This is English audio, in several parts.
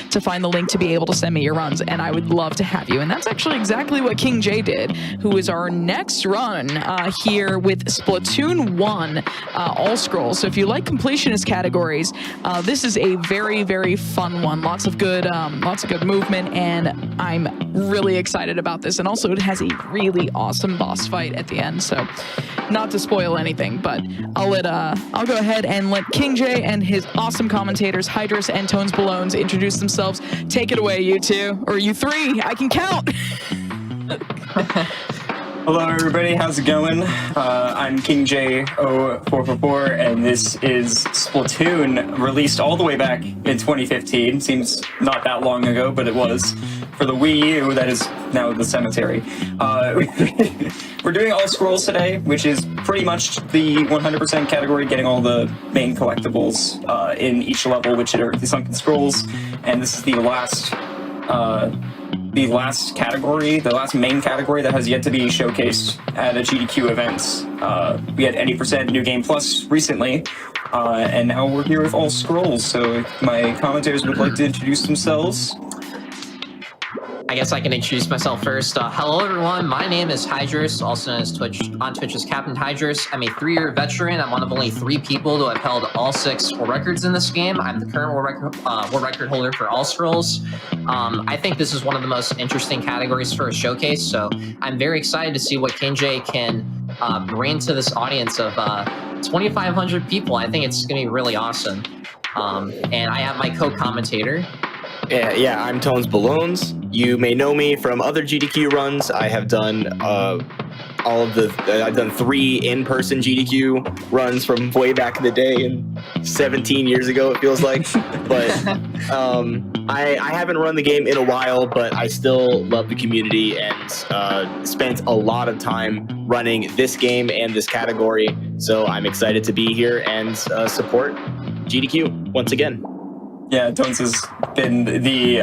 to find the link to be able to send me your runs, and I would love to have you. And that's actually exactly what King J did, who is our next run here with Splatoon 1 All Scrolls. So if you like completionist categories, this is a very, very fun one. Lots of good movement, and I'm really excited about this. And also, it has a really awesome boss fight at the end. So, not to spoil anything, but I'll go ahead and let King J and his awesome commentators, Hydrus and Tones Ballones, introduce themselves. Take it away, you two, or you three. I can count. Hello, everybody. How's it going? I'm Kingj0444, and this is Splatoon, released all the way back in 2015. Seems not that long ago, but it was. For the Wii U, that is now the cemetery. We're doing All Scrolls today, which is pretty much the 100% category, getting all the main collectibles in each level, which are the Sunken Scrolls. And this is the last category, the last main category that has yet to be showcased at a GDQ event. We had Any % New Game Plus recently, and now we're here with All Scrolls. So if my commentators would like to introduce themselves. I guess I can introduce myself first. Hello, everyone. My name is Hydrus, also known as on Twitch as Captain Hydrus. I'm a 3-year veteran. I'm one of only 3 people to have held all 6 world records in this game. I'm the current world record holder for All Scrolls. I think this is one of the most interesting categories for a showcase, so I'm very excited to see what King J can bring to this audience of 2,500 people. I think it's going to be really awesome. And I have my co-commentator. Yeah, I'm Tones Ballones. You may know me from other GDQ runs. I have done I've done 3 in-person GDQ runs from way back in the day, and 17 years ago it feels like. But I haven't run the game in a while, but I still love the community and spent a lot of time running this game and this category. So I'm excited to be here and support GDQ once again. Yeah, Tones has been the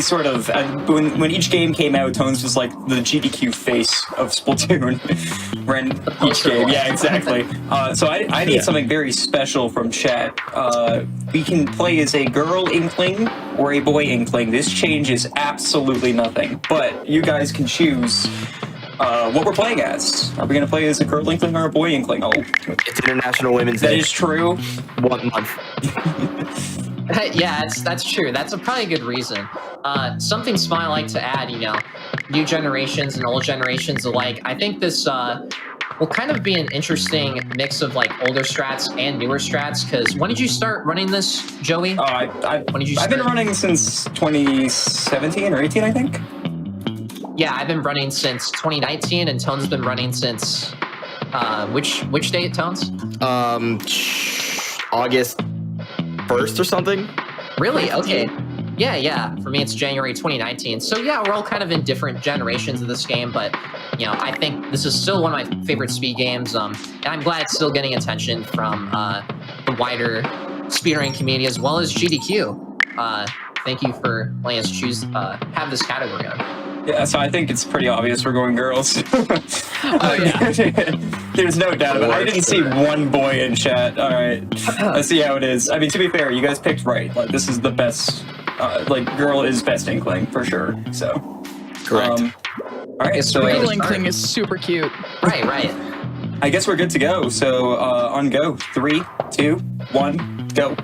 sort of when each game came out, Tones was like the GDQ face of Splatoon. Ran each game, yeah, exactly. So I need something very special from chat. We can play as a girl Inkling or a boy Inkling. This changes absolutely nothing, but you guys can choose what we're playing as. Are we going to play as a girl Inkling or a boy Inkling? Oh, it's International Women's Day. That is true. 1 month. Yeah, that's true. That's probably a good reason. Something small I like to add, new generations and old generations alike. I think this will kind of be an interesting mix of like older strats and newer strats. Because when did you start running this, Joey? I've been running since 2017 or 18, I think. Yeah, I've been running since 2019, and Tones has been running since which date, Tones? August 1st or something. Really? Okay. Yeah. For me, it's January 2019. So yeah, we're all kind of in different generations of this game, but I think this is still one of my favorite speed games. And I'm glad it's still getting attention from the wider speedrunning community as well as GDQ. Thank you for letting us have this category on. Yeah, so I think it's pretty obvious we're going girls. Oh, yeah. There's no doubt about it. I didn't see one boy in chat. All right, let's see how it is. I mean, to be fair, you guys picked right. Like, this is the best. Girl is best Inkling for sure. So, correct. All right, so girl Inkling is super cute. Right. I guess we're good to go. So, on go. 3, 2, 1, go.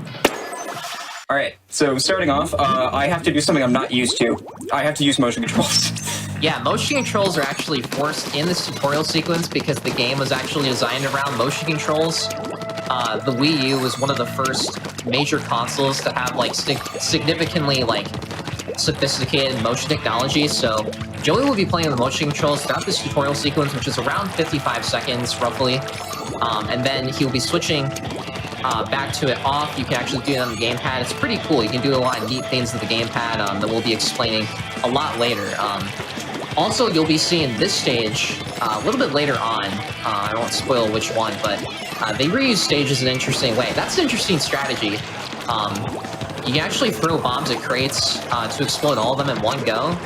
All right, so starting off, I have to do something I'm not used to. I have to use motion controls. Yeah, motion controls are actually forced in this tutorial sequence because the game was actually designed around motion controls. The Wii U was one of the first major consoles to have significantly sophisticated motion technology. So Joey will be playing the motion controls throughout this tutorial sequence, which is around 55 seconds roughly, and then he'll be switching back to it off. You can actually do it on the gamepad. It's pretty cool. You can do a lot of neat things with the gamepad that we'll be explaining a lot later. Also, you'll be seeing this stage a little bit later on. I won't spoil which one, but they reuse stages in an interesting way. That's an interesting strategy. You can actually throw bombs at crates to explode all of them in one go.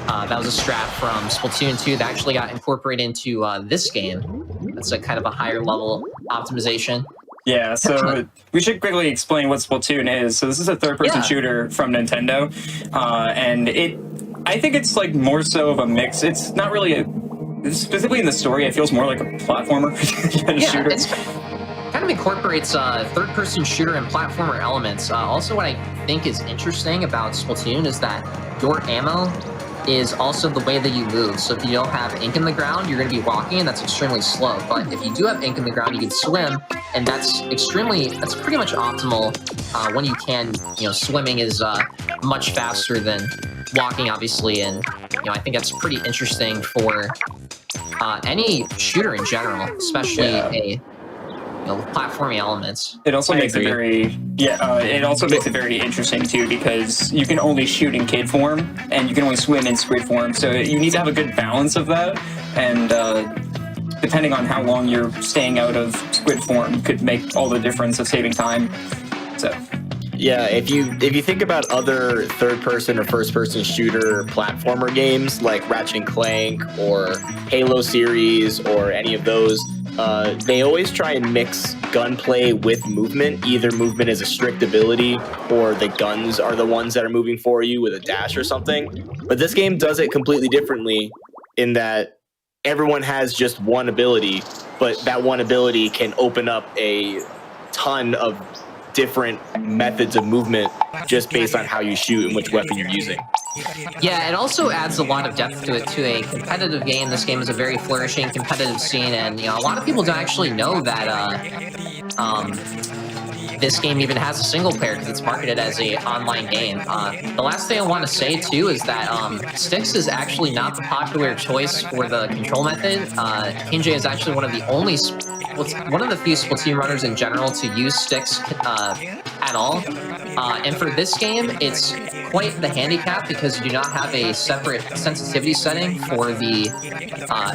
That was a strat from Splatoon 2 that actually got incorporated into this game. That's a kind of a higher level optimization. Yeah, so we should quickly explain what Splatoon is. So this is a third-person shooter from Nintendo, and I think it's like more so of a mix. It's not really specifically in the story. It feels more like a platformer than a shooter. It's kind of incorporates third-person shooter and platformer elements. Also, what I think is interesting about Splatoon is that your ammo is also the way that you move. So if you don't have ink in the ground, you're going to be walking, and that's extremely slow. But if you do have ink in the ground, you can swim, and that's pretty much optimal when you can. Swimming is much faster than walking, obviously, and I think that's pretty interesting for any shooter in general, especially a platforming elements. It also makes it very it also makes it very interesting too, because you can only shoot in kid form and you can only swim in squid form, so you need to have a good balance of that, and depending on how long you're staying out of squid form could make all the difference of saving time. So yeah, if you think about other third-person or first-person shooter platformer games like Ratchet and Clank or Halo series or any of those, they always try and mix gunplay with movement. Either movement is a strict ability, or the guns are the ones that are moving for you with a dash or something. But this game does it completely differently in that everyone has just one ability, but that one ability can open up a ton of different methods of movement just based on how you shoot and which weapon you're using. Yeah, it also adds a lot of depth to it, to a competitive game. This game is a very flourishing competitive scene, and a lot of people don't actually know that this game even has a single player because it's marketed as a online game. The last thing I want to say too is that sticks is actually not the popular choice for the control method. Kingj is actually one of the few Splatoon runners in general to use sticks at all. And for this game, it's quite the handicap because you do not have a separate sensitivity setting for the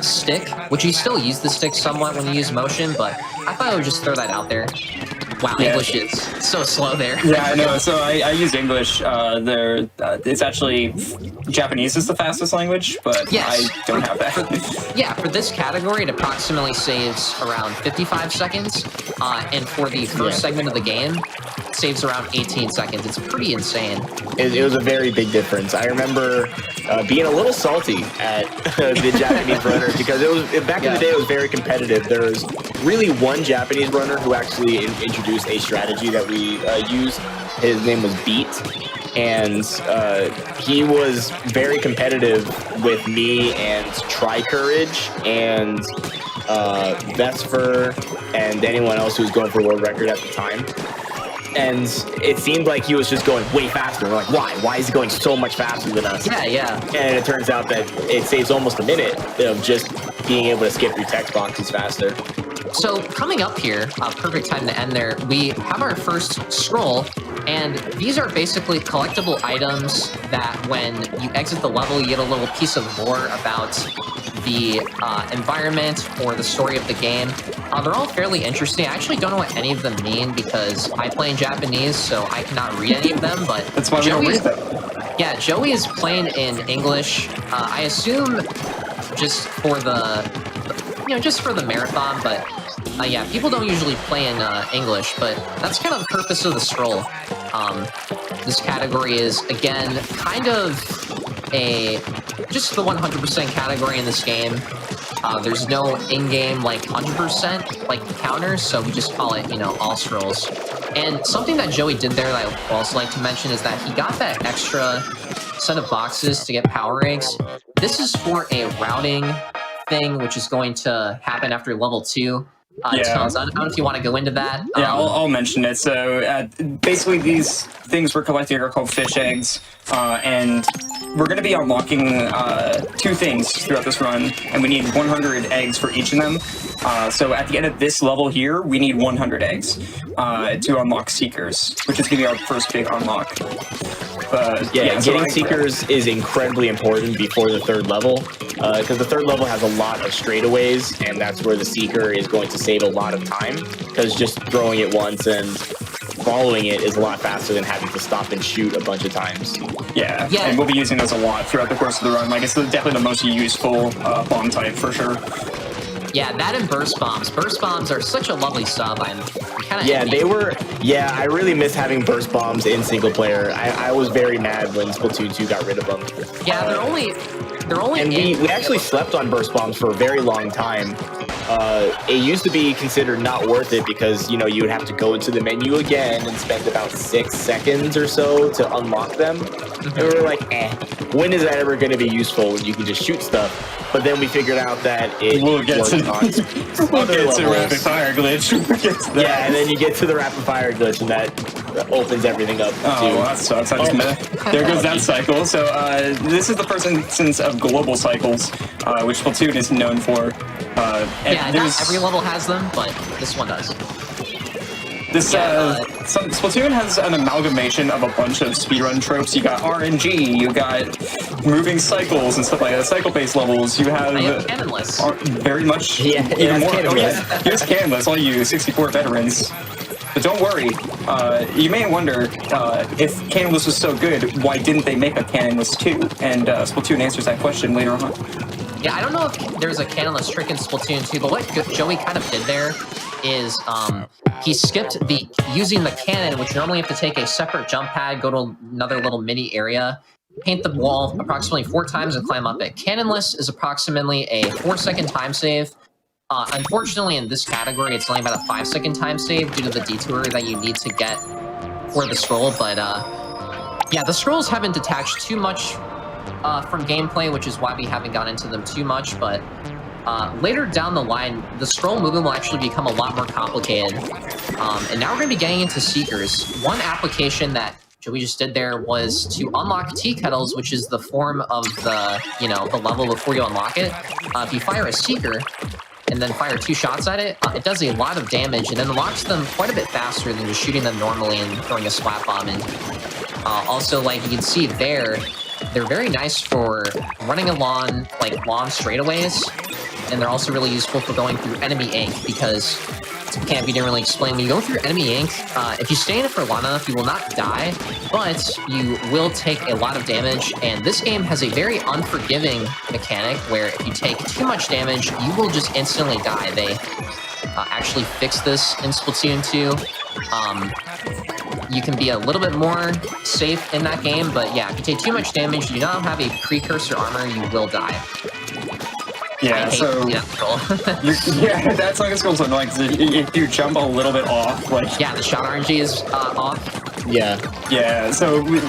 stick, which you still use the stick somewhat when you use motion, but I thought I would just throw that out there. Wow, yeah. English is so slow there. Yeah, I know. So I use English. It's actually Japanese is the fastest language, but yes. I don't have that. For this category, it approximately saves around 55 seconds, and for the first segment of the game, it saves around 18 seconds. It's pretty insane. It was a very big difference. I remember being a little salty at the Japanese runners because it was back in the day. It was very competitive. There was really one Japanese runner who actually introduced a strategy that we used. His name was Beat, and he was very competitive with me and Try Courage and Vesper and anyone else who was going for world record at the time. And it seemed like he was just going way faster. We're like, why? Why is he going so much faster than us? Yeah. And it turns out that it saves almost a minute of just being able to skip through text boxes faster. So coming up here, perfect time to end there, we have our first scroll, and these are basically collectible items that when you exit the level, you get a little piece of lore about the environment or the story of the game. They're all fairly interesting. I actually don't know what any of them mean because I play in Japanese, so I cannot read any of them, but that's why we don't read them. Yeah, Joey is playing in English. I assume just for the marathon, but yeah, people don't usually play in English, but that's kind of the purpose of the scroll. This category is, again, kind of just the 100% category in this game. There's no in-game, 100%, counters, so we just call it, all scrolls. And something that Joey did there that I would also like to mention is that he got that extra set of boxes to get power eggs. This is for a routing thing, which is going to happen after level 2. Tons. I don't know if you want to go into that. Yeah, I'll mention it. So basically these things we're collecting are called fish eggs, and we're going to be unlocking 2 things throughout this run, and we need 100 eggs for each of them. So at the end of this level here, we need 100 eggs to unlock Seekers, which is going to be our first big unlock. Getting Seekers is incredibly important before the 3rd level, because the 3rd level has a lot of straightaways, and that's where the Seeker is going to save a lot of time, because just throwing it once and following it is a lot faster than having to stop and shoot a bunch of times. Yeah, Yeah. and we'll be using those a lot throughout the course of the run. Like, it's definitely the most useful bomb type for sure. Yeah, that and burst bombs. Burst bombs are such a lovely sub. I'm kind of Yeah, they were. Yeah, I really miss having burst bombs in single player. I was very mad when Splatoon 2 got rid of them. Yeah, they're only And we actually slept on burst bombs for a very long time. It used to be considered not worth it because, you know, you would have to go into the menu again and spend about 6 seconds or so to unlock them. And we were like, when is that ever going to be useful when you can just shoot stuff? But then we figured out that it We'll get worked to on we'll other get to levels. rapid fire glitch. We'll get to that. Yeah, and then you get to the rapid fire glitch, and that opens everything up. Oh, too. well, that sucks. There goes that cycle. So this is the first instance of global cycles, which Splatoon is known for. And yeah, there's not every level has them, but this one does. this. Splatoon has an amalgamation of a bunch of speedrun tropes. You got RNG, you got moving cycles and stuff like that. Cycle-based levels. You have I have cannonless. very much Yeah, even more. cannonless. Oh yeah, here's cannonless. All you 64 veterans. But don't worry, you may wonder if Cannonless was so good, why didn't they make a Cannonless 2? And Splatoon answers that question later on. Yeah, I don't know if there's a cannonless trick in Splatoon 2, but what Joey kind of did there is he skipped using the cannon, which you normally have to take a separate jump pad, go to another little mini area, paint the wall approximately 4 times and climb up it. Cannonless is approximately a 4-second time save. Unfortunately, in this category, it's only about a 5-second time save due to the detour that you need to get for the scroll. But yeah, the scrolls haven't detached too much from gameplay, which is why we haven't gone into them too much. But later down the line, the scroll movement will actually become a lot more complicated. And now we're going to be getting into Seekers. One application that Joey just did there was to unlock tea kettles, which is the form of the the level before you unlock it. If you fire a Seeker and then fire 2 shots at it, it does a lot of damage and then unlocks them quite a bit faster than just shooting them normally and throwing a splat bomb in. Also, like you can see there, they're very nice for running along like long straightaways, and they're also really useful for going through enemy ink because Camp, you didn't really explain. When you go through enemy ink, if you stay in it for long enough, you will not die, but you will take a lot of damage, and this game has a very unforgiving mechanic where if you take too much damage, you will just instantly die. They actually fixed this in Splatoon 2. You can be a little bit more safe in that game, but yeah, if you take too much damage, you do not have a precursor armor, you will die. Yeah, so yeah, that's like a skill zone. Like if you jump a little bit off, like yeah, the shot RNG is off. Yeah. So we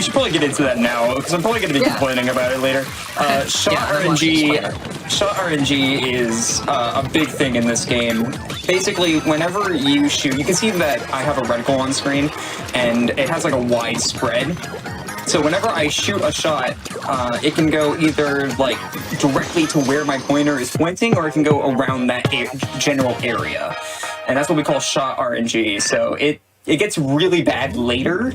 should probably get into that now because I'm probably going to be complaining about it later. Shot RNG is a big thing in this game. Basically, whenever you shoot, you can see that I have a reticle on screen, and it has like a wide spread. So whenever I shoot a shot, it can go either like directly to where my pointer is pointing, or it can go around that general area, and that's what we call shot RNG. So it gets really bad later,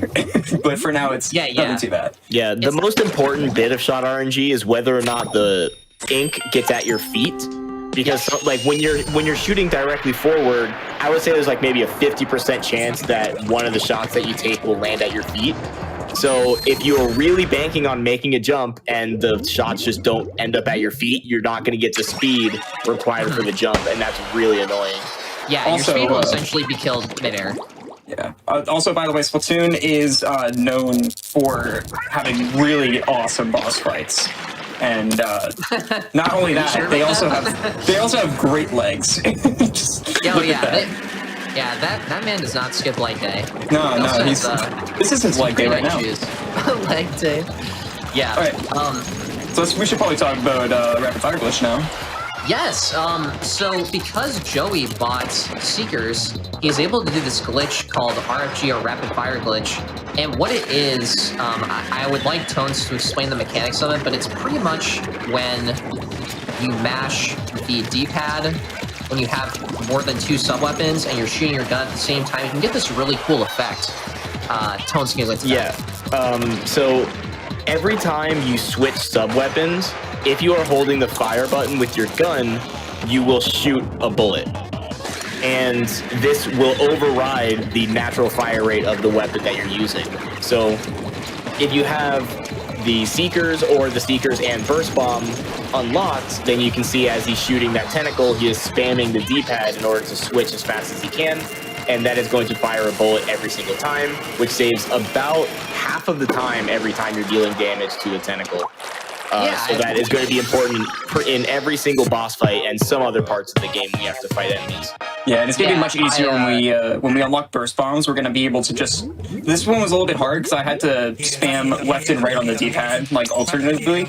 but for now it's nothing too bad. Yeah, the most important bit of shot RNG is whether or not the ink gets at your feet. Because like when you're shooting directly forward, I would say there's like maybe a 50% chance that one of the shots that you take will land at your feet. So if you're really banking on making a jump and the shots just don't end up at your feet, you're not going to get the speed required for the jump, and that's really annoying. Yeah, also, your speed will essentially be killed midair. Yeah. Also, by the way, Splatoon is known for having really awesome boss fights. And not only that, they also have great legs. That man does not skip leg day. No, this is his leg day right now. Leg day. Yeah. All right. So we should probably talk about rapid fire glitch now. Yes. So because Joey bought Seekers, he's able to do this glitch called RFG or rapid fire glitch. And what it is, I would like Tones to explain the mechanics of it, but it's pretty much when you mash the D-pad when you have more than 2 sub-weapons and you're shooting your gun at the same time, you can get this really cool effect. Tones, can you get to that? So every time you switch sub-weapons, if you are holding the fire button with your gun, you will shoot a bullet. and this will override the natural fire rate of the weapon that you're using. So if you have the Seekers or the Seekers and Burst Bomb unlocked, then you can see as he's shooting that tentacle, he is spamming the D-pad in order to switch as fast as he can, and that is going to fire a bullet every single time, which saves about half of the time every time you're dealing damage to a tentacle. So that is going to be important in every single boss fight and some other parts of the game we have to fight enemies. Yeah, and it's going to be much easier when we unlock burst bombs. We're going to be able to just... This one was a little bit hard because I had to spam left and right on the D-pad, like alternatively.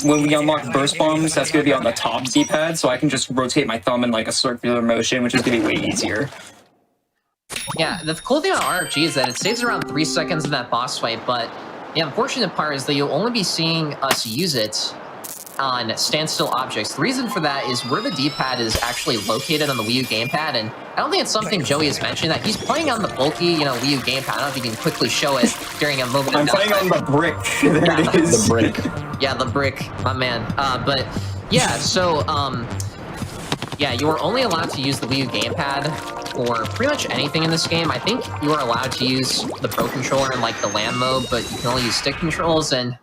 When we unlock burst bombs, that's going to be on the top D-pad, so I can just rotate my thumb in like a circular motion, which is going to be way easier. Yeah, the cool thing about RFG is that it saves around 3 seconds in that boss fight, but the unfortunate part is that you'll only be seeing us use it on standstill objects. The reason for that is where the D-pad is actually located on the Wii U gamepad, and I don't think it's something Joey has mentioned, that he's playing on the bulky, Wii U gamepad. I don't know if you can quickly show it during a moment I'm of playing on the brick. There it is. The brick. Yeah, the brick, my man. But yeah, so yeah, you are only allowed to use the Wii U gamepad for pretty much anything in this game. I think you are allowed to use the Pro Controller in like the LAN mode, but you can only use stick controls, and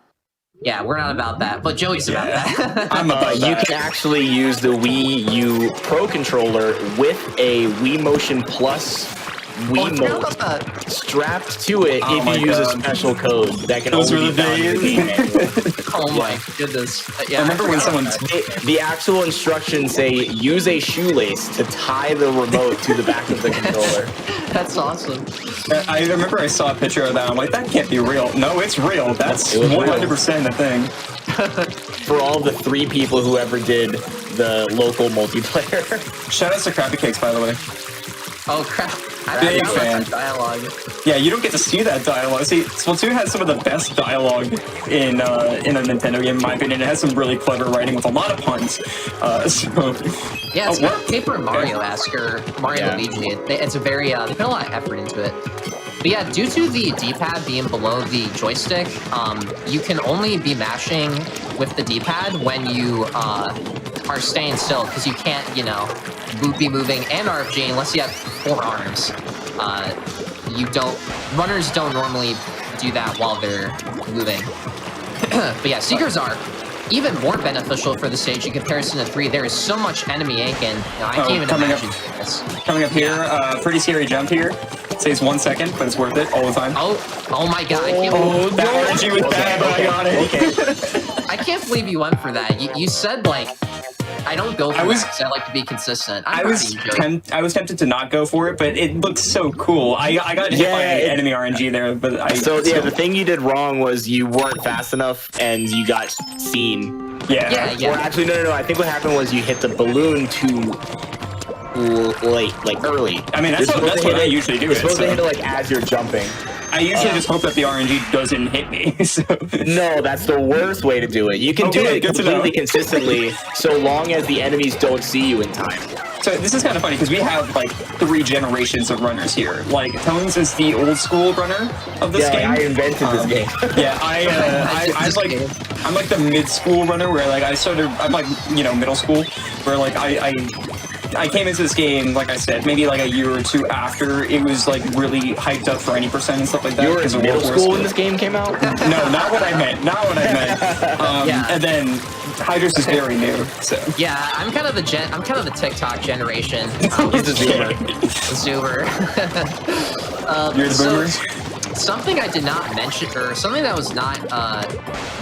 yeah, we're not about that, but Joey's about that. I'm about that. You can actually use the Wii U Pro Controller with a Wii Motion Plus Wiimote strapped to it if you use a special code that can only be found in the game manual. Oh my goodness. Yeah, I remember when someone... The actual instructions say, use a shoelace to tie the remote to the back of the controller. That's awesome. I remember I saw a picture of that. I'm like, that can't be real. No, it's real. That's 100% a thing. For all the 3 people who ever did the local multiplayer. Shout out to Crappy Cakes, by the way. Oh crap. Big fan. Dialogue. Yeah, you don't get to see that dialogue. See, Splatoon has some of the best dialogue in a Nintendo game, in my opinion. It has some really clever writing with a lot of puns. Yeah, it's got Paper Mario-esque or Mario Luigi. It's a very, they put a lot of effort into it. But yeah, due to the D-pad being below the joystick, you can only be mashing with the D-pad when you are staying still, because you can't, be moving and RFG unless you have 4 arms. Runners don't normally do that while they're moving. But yeah, Seekers are even more beneficial for the stage in comparison to 3. There is so much enemy aiken. I can't even imagine this. Coming up here, pretty scary jump here. Saves 1 second, but it's worth it all the time. Oh my god! That RNG was bad, but I got it. I can't believe you went for that. You said like, I don't go for that because I like to be consistent. I was tempted to not go for it, but it looks so cool. I got hit by enemy RNG there, but the thing you did wrong was you weren't fast enough and you got seen. Yeah. Or actually, no. I think what happened was you hit the balloon too late, like early. I mean, that's what I usually do. You're supposed to hit it like as you're jumping. I usually just hope that the RNG doesn't hit me. So. No, that's the worst way to do it. You can do it completely consistently, so long as the enemies don't see you in time. So this is kind of funny because we have like 3 generations of runners here. Like Tones is the old school runner of this game. I invented this game. Yeah, I'm like the mid school runner where like I'm like middle school where like I came into this game, like I said, maybe like a year or 2 after it was like really hyped up for any % and stuff like that. You were in middle school when this game came out? No, not what I meant. And then Hydrus is very new. So yeah, I'm kind of the TikTok generation. He's the Zoomer. You're the boomers. Something I did not mention, or something that was not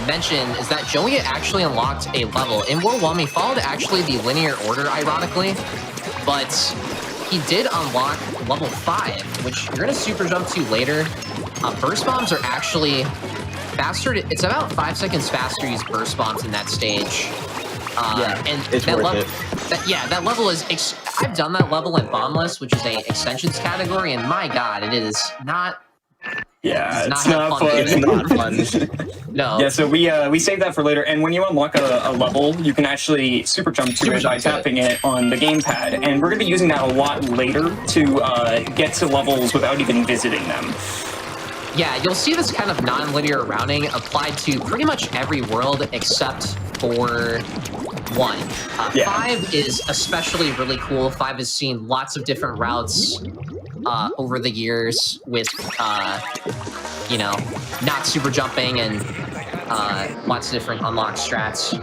mentioned, is that Joey actually unlocked a level in World 1. He followed actually the linear order, ironically, but he did unlock level 5, which you're going to super jump to later. Burst bombs are actually faster. It's about 5 seconds faster to use burst bombs in that stage. And it's worth it. That level is... I've done that level in Bombless, which is a extensions category, and my god, it is not... Yeah, it's not fun. It's not fun. No. Yeah, so we saved that for later. And when you unlock a level, you can actually super jump to it by tapping it on the gamepad. And we're going to be using that a lot later to get to levels without even visiting them. Yeah, you'll see this kind of non-linear routing applied to pretty much every world except for 1. Yeah. 5 is especially really cool. 5 has seen lots of different routes over the years with, you know, not super jumping and lots of different unlock strats.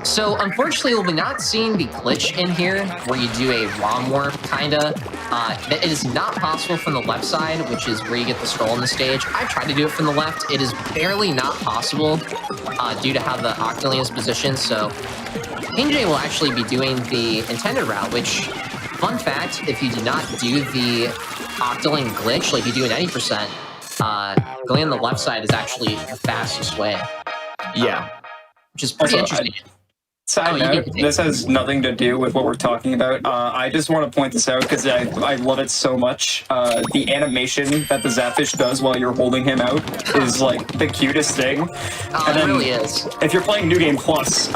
So unfortunately, we'll be not seeing the glitch in here where you do a ROM warp, kinda. It is not possible from the left side, which is where you get the scroll on the stage. I tried to do it from the left. It is barely not possible due to how the Octoling is positioned. So Kingj will actually be doing the intended route, which, fun fact, if you do not do the Octoling glitch, like you do an 80%, going on the left side is actually the fastest way. Yeah. Which is pretty Also, interesting. Side note, this has nothing to do with what we're talking about. I just want to point this out because I love it so much. The animation that the Zapfish does while you're holding him out is like the cutest thing. And it really is. If you're playing New Game Plus,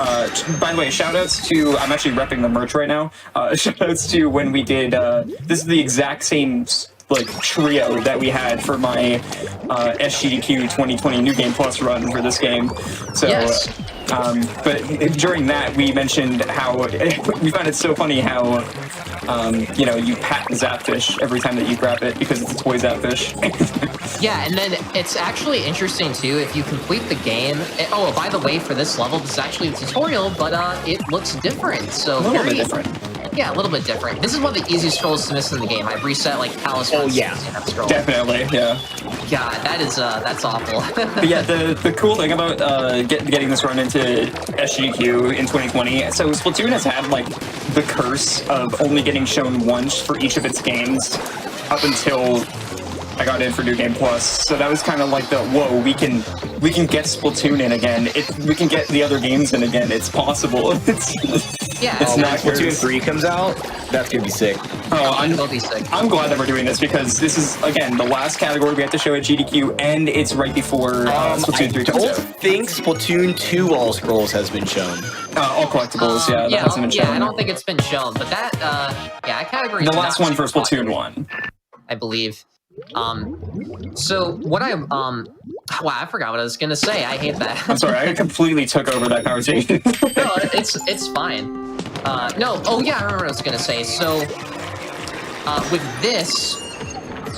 by the way, shoutouts to, I'm actually repping the merch right now. Shoutouts to when we did, this is the exact same like trio that we had for my SGDQ 2020 New Game Plus run for this game. So, yes. But during that, we mentioned how we found it so funny how you know, you pat the Zapfish every time that you grab it because it's a toy Zapfish. Yeah, and then it's actually interesting too if you complete the game. Oh, by the way, for this level, this is actually a tutorial, but it looks different. So A little bit different. Yeah, a little bit different. This is one of the easiest scrolls to miss in the game. I've reset like Palace. Oh, yeah. Scroll. Definitely, yeah. God, that is that's awful. But yeah, the cool thing about getting this run into SGDQ in 2020, so Splatoon has had like the curse of only getting shown once for each of its games up until I got in for New Game Plus. So that was kind of like the, whoa, we can get Splatoon in again. We can get the other games in again. It's possible. Yeah, it's when not Splatoon 3 comes out, that's gonna be sick. It'll be sick. I'm glad that we're doing this because this is, again, the last category we have to show at GDQ, and it's right before Splatoon 3 comes I out. don't think Splatoon 2 All Scrolls has been shown. All collectibles, yeah, that hasn't been shown. Yeah, I don't think it's been shown, but that, yeah, category. The last one for Splatoon 1. I believe. So what wow, I forgot what I was gonna say. I hate that. I'm sorry, I completely took over that conversation. No, it's fine. No, oh yeah, I remember what I was gonna say. So, with this,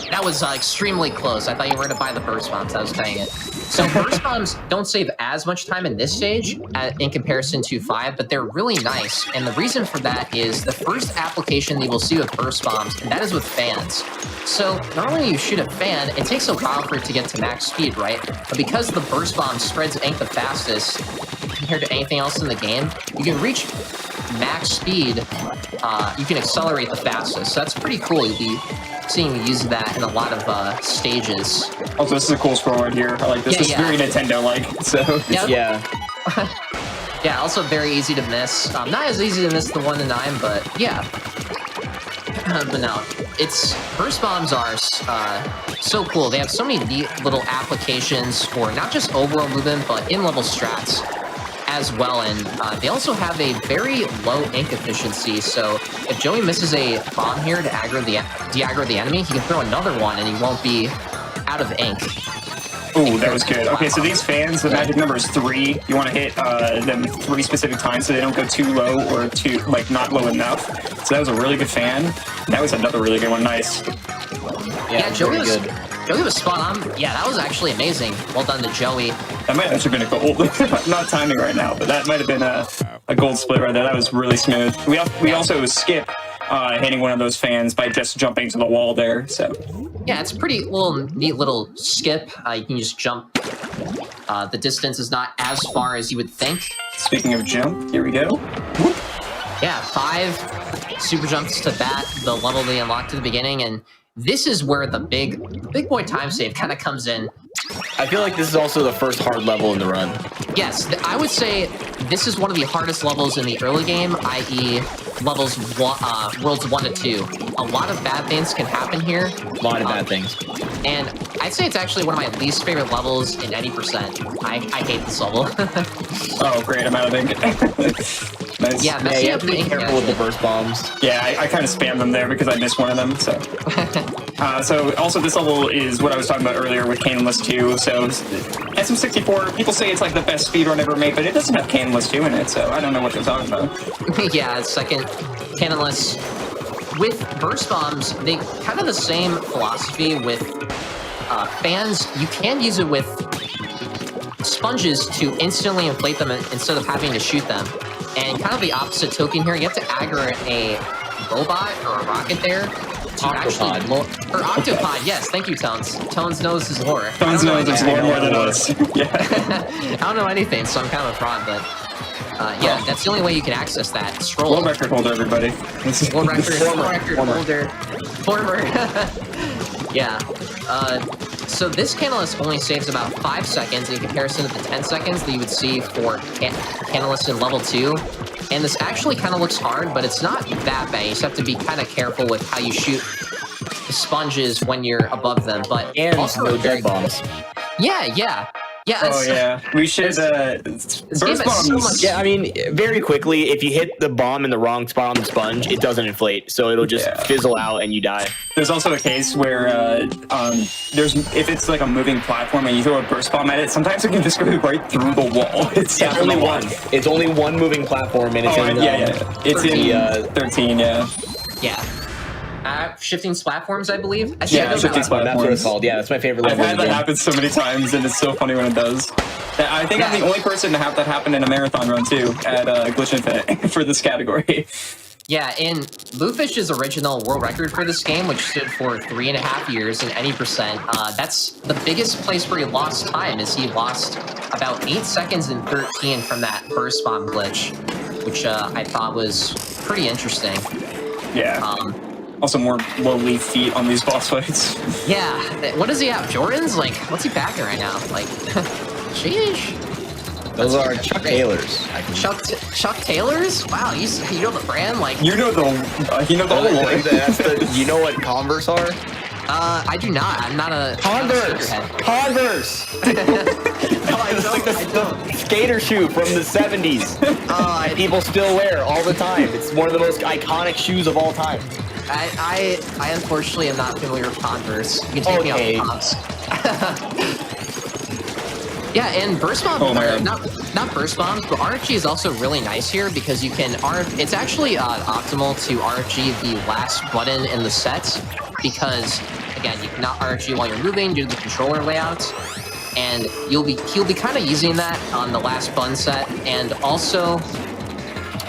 that was extremely close. I thought you were gonna buy the burst bombs. I was saying it. So burst bombs don't save as much time in this stage in comparison to 5, but they're really nice. And the reason for that is the first application you will see with burst bombs, and that is with fans. So normally when you shoot a fan, it takes a while for it to get to max speed, right? But because the burst bomb spreads ink the fastest compared to anything else in the game, you can reach max speed. You can accelerate the fastest. So that's pretty cool. You'll be seeing me use that in a lot of stages. Also, this is a cool scroll right here. I like this. This is very Nintendo-like. So yeah. Yeah, also very easy to miss. Not as easy to miss the 1 to 9, but yeah. But no, burst bombs are so cool. They have so many neat little applications for not just overall movement, but in-level strats as well. And they also have a very low ink efficiency. So if Joey misses a bomb here to de-aggro the enemy, he can throw another one and he won't be out of ink. Ooh, that was good. Okay, so these fans, the magic number is 3. You want to hit them 3 specific times so they don't go too low or too, like, not low enough. So that was a really good fan. That was another really good one. Nice. Yeah, Joey was spot on. Yeah, that was actually amazing. Well done to Joey. That might have actually been a gold. Not timing right now, but that might have been a gold split right there. That was really smooth. We also skip hitting one of those fans by just jumping to the wall there. So yeah, it's a pretty neat little skip. You can just jump. The distance is not as far as you would think. Speaking of jump, here we go. Whoop. Yeah, 5 super jumps to that, the level they unlocked at the beginning, and this is where the big boy time save kind of comes in. I feel like this is also the first hard level in the run. Yes, I would say this is one of the hardest levels in the early game, i.e. levels worlds 1 to 2. A lot of bad things can happen here. A lot of bad things. And I'd say it's actually one of my least favorite levels in any percent. I hate this level. Oh, great, I'm out of ink. Nice. Yeah, you have to be careful with the burst bombs. Yeah, I kind of spammed them there because I missed one of them, so. So also this level is what I was talking about earlier with Canonless 2. So Phantom 64, people say it's like the best speedrun ever made, but it doesn't have Cannonless 2 in it, so I don't know what they're talking about. Yeah, second Cannonless. With burst bombs, they kind of the same philosophy with fans. You can use it with sponges to instantly inflate them instead of having to shoot them. And kind of the opposite token here, you have to aggro a robot or a rocket there to actually or octopod. Yes, thank you, Tones. Tones knows his lore. Tones knows his lore more than us. Yeah. I don't know anything, so I'm kind of a fraud, but yeah, that's the only way you can access that scroll. World record holder, everybody. World record holder. Former. Yeah. So this Cannonless only saves about 5 seconds in comparison to the 10 seconds that you would see for Cannonless in level 2. And this actually kind of looks hard, but it's not that bad. You just have to be kind of careful with how you shoot the sponges when you're above them. But And also no dead bombs. Yeah. Oh yeah, we should burst bombs. Yeah, I mean, very quickly, if you hit the bomb in the wrong spot on the sponge, it doesn't inflate, so it'll just fizzle out and you die. There's also a case where if it's like a moving platform and you throw a burst bomb at it, sometimes it can just go right through the wall. It's only one. It's only one moving platform, and it's it's 13. in 13. Yeah. Shifting platforms, I believe. Shifting That's what it's called. Yeah, that's my favorite level. I've had that happen so many times, and it's so funny when it does. I think I'm the only person to have that happen in a marathon run too at Glitch Infinite for this category. Yeah, in Bluefish's original world record for this game, which stood for 3.5 years in any percent, that's the biggest place where he lost time, is he lost about 8 seconds and 13 from that burst bomb glitch, which I thought was pretty interesting. Yeah. Also more lowly feet on these boss fights. Yeah. What does he have? Jordans? Like, what's he packing right now? Like, sheesh. Those are Chuck Taylors. Chuck Taylors? Wow, you know the brand? Like, you know the whole You know what Converse are? I do not. I'm not a Converse. Converse. The skater shoe from the 70s. People still wear all the time. It's one of the most iconic shoes of all time. I unfortunately am not familiar with Converse. You can take me off the Yeah, and Burst Bomb, not Burst Bombs, but RFG is also really nice here because you can it's actually optimal to RFG the last button in the set because, again, you cannot RFG while you're moving due to the controller layout, and he'll be kind of using that on the last button set, and also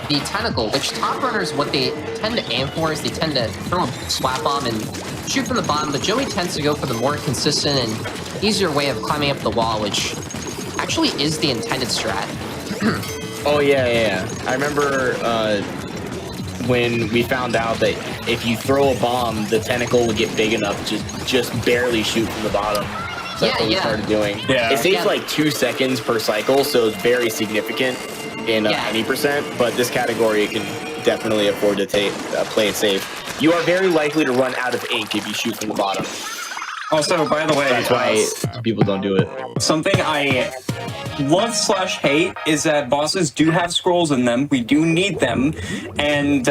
the tentacle, which top runners, what they tend to aim for is they tend to throw a slap bomb and shoot from the bottom, but Joey tends to go for the more consistent and easier way of climbing up the wall, which actually is the intended strat. Oh, yeah. I remember when we found out that if you throw a bomb, the tentacle would get big enough to just barely shoot from the bottom. So that's what we started doing. Yeah. It saves like 2 seconds per cycle, so it's very significant in any percent, but this category can definitely afford to play it safe. You are very likely to run out of ink if you shoot from the bottom. Also, by the way, that's why people don't do it. Something I love/hate is that bosses do have scrolls in them. We do need them, and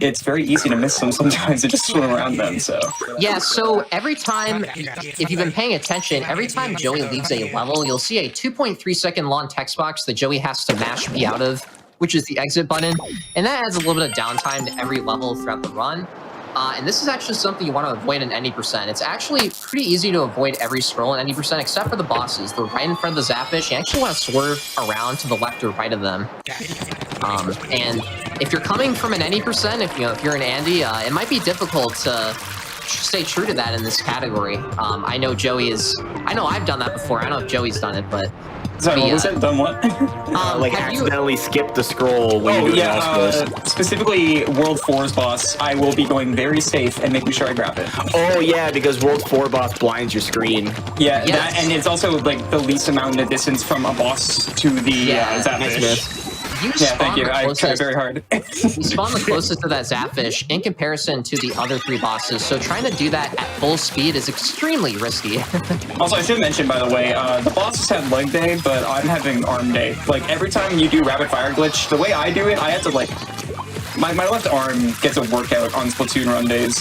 it's very easy to miss them sometimes and just swim around them. So yeah, so every time, if you've been paying attention, every time Joey leaves a level, you'll see a 2.3 second long text box that Joey has to mash B out of, which is the exit button, and that adds a little bit of downtime to every level throughout the run. And this is actually something you want to avoid in any percent. It's actually pretty easy to avoid every scroll in any percent, except for the bosses. They're right in front of the Zapfish. You actually want to swerve around to the left or right of them. And if you're coming from an any percent, if you're an Andy, it might be difficult to stay true to that in this category. I know Joey is. I know I've done that before. I don't know if Joey's done it, but. Sorry, what was it? Done what? Like accidentally skip the scroll when you do specifically World 4's boss, I will be going very safe and making sure I grab it. Oh yeah, because World 4 boss blinds your screen. Yeah, that, and it's also like the least amount of distance from a boss to the Zapfish. Thank you. I tried very hard. You spawn the closest to that Zapfish in comparison to the other 3 bosses, so trying to do that at full speed is extremely risky. Also, I should mention, by the way, the bosses have leg day, but I'm having arm day. Like, every time you do rapid fire glitch, the way I do it, I have to, like, my left arm gets a workout on Splatoon run days.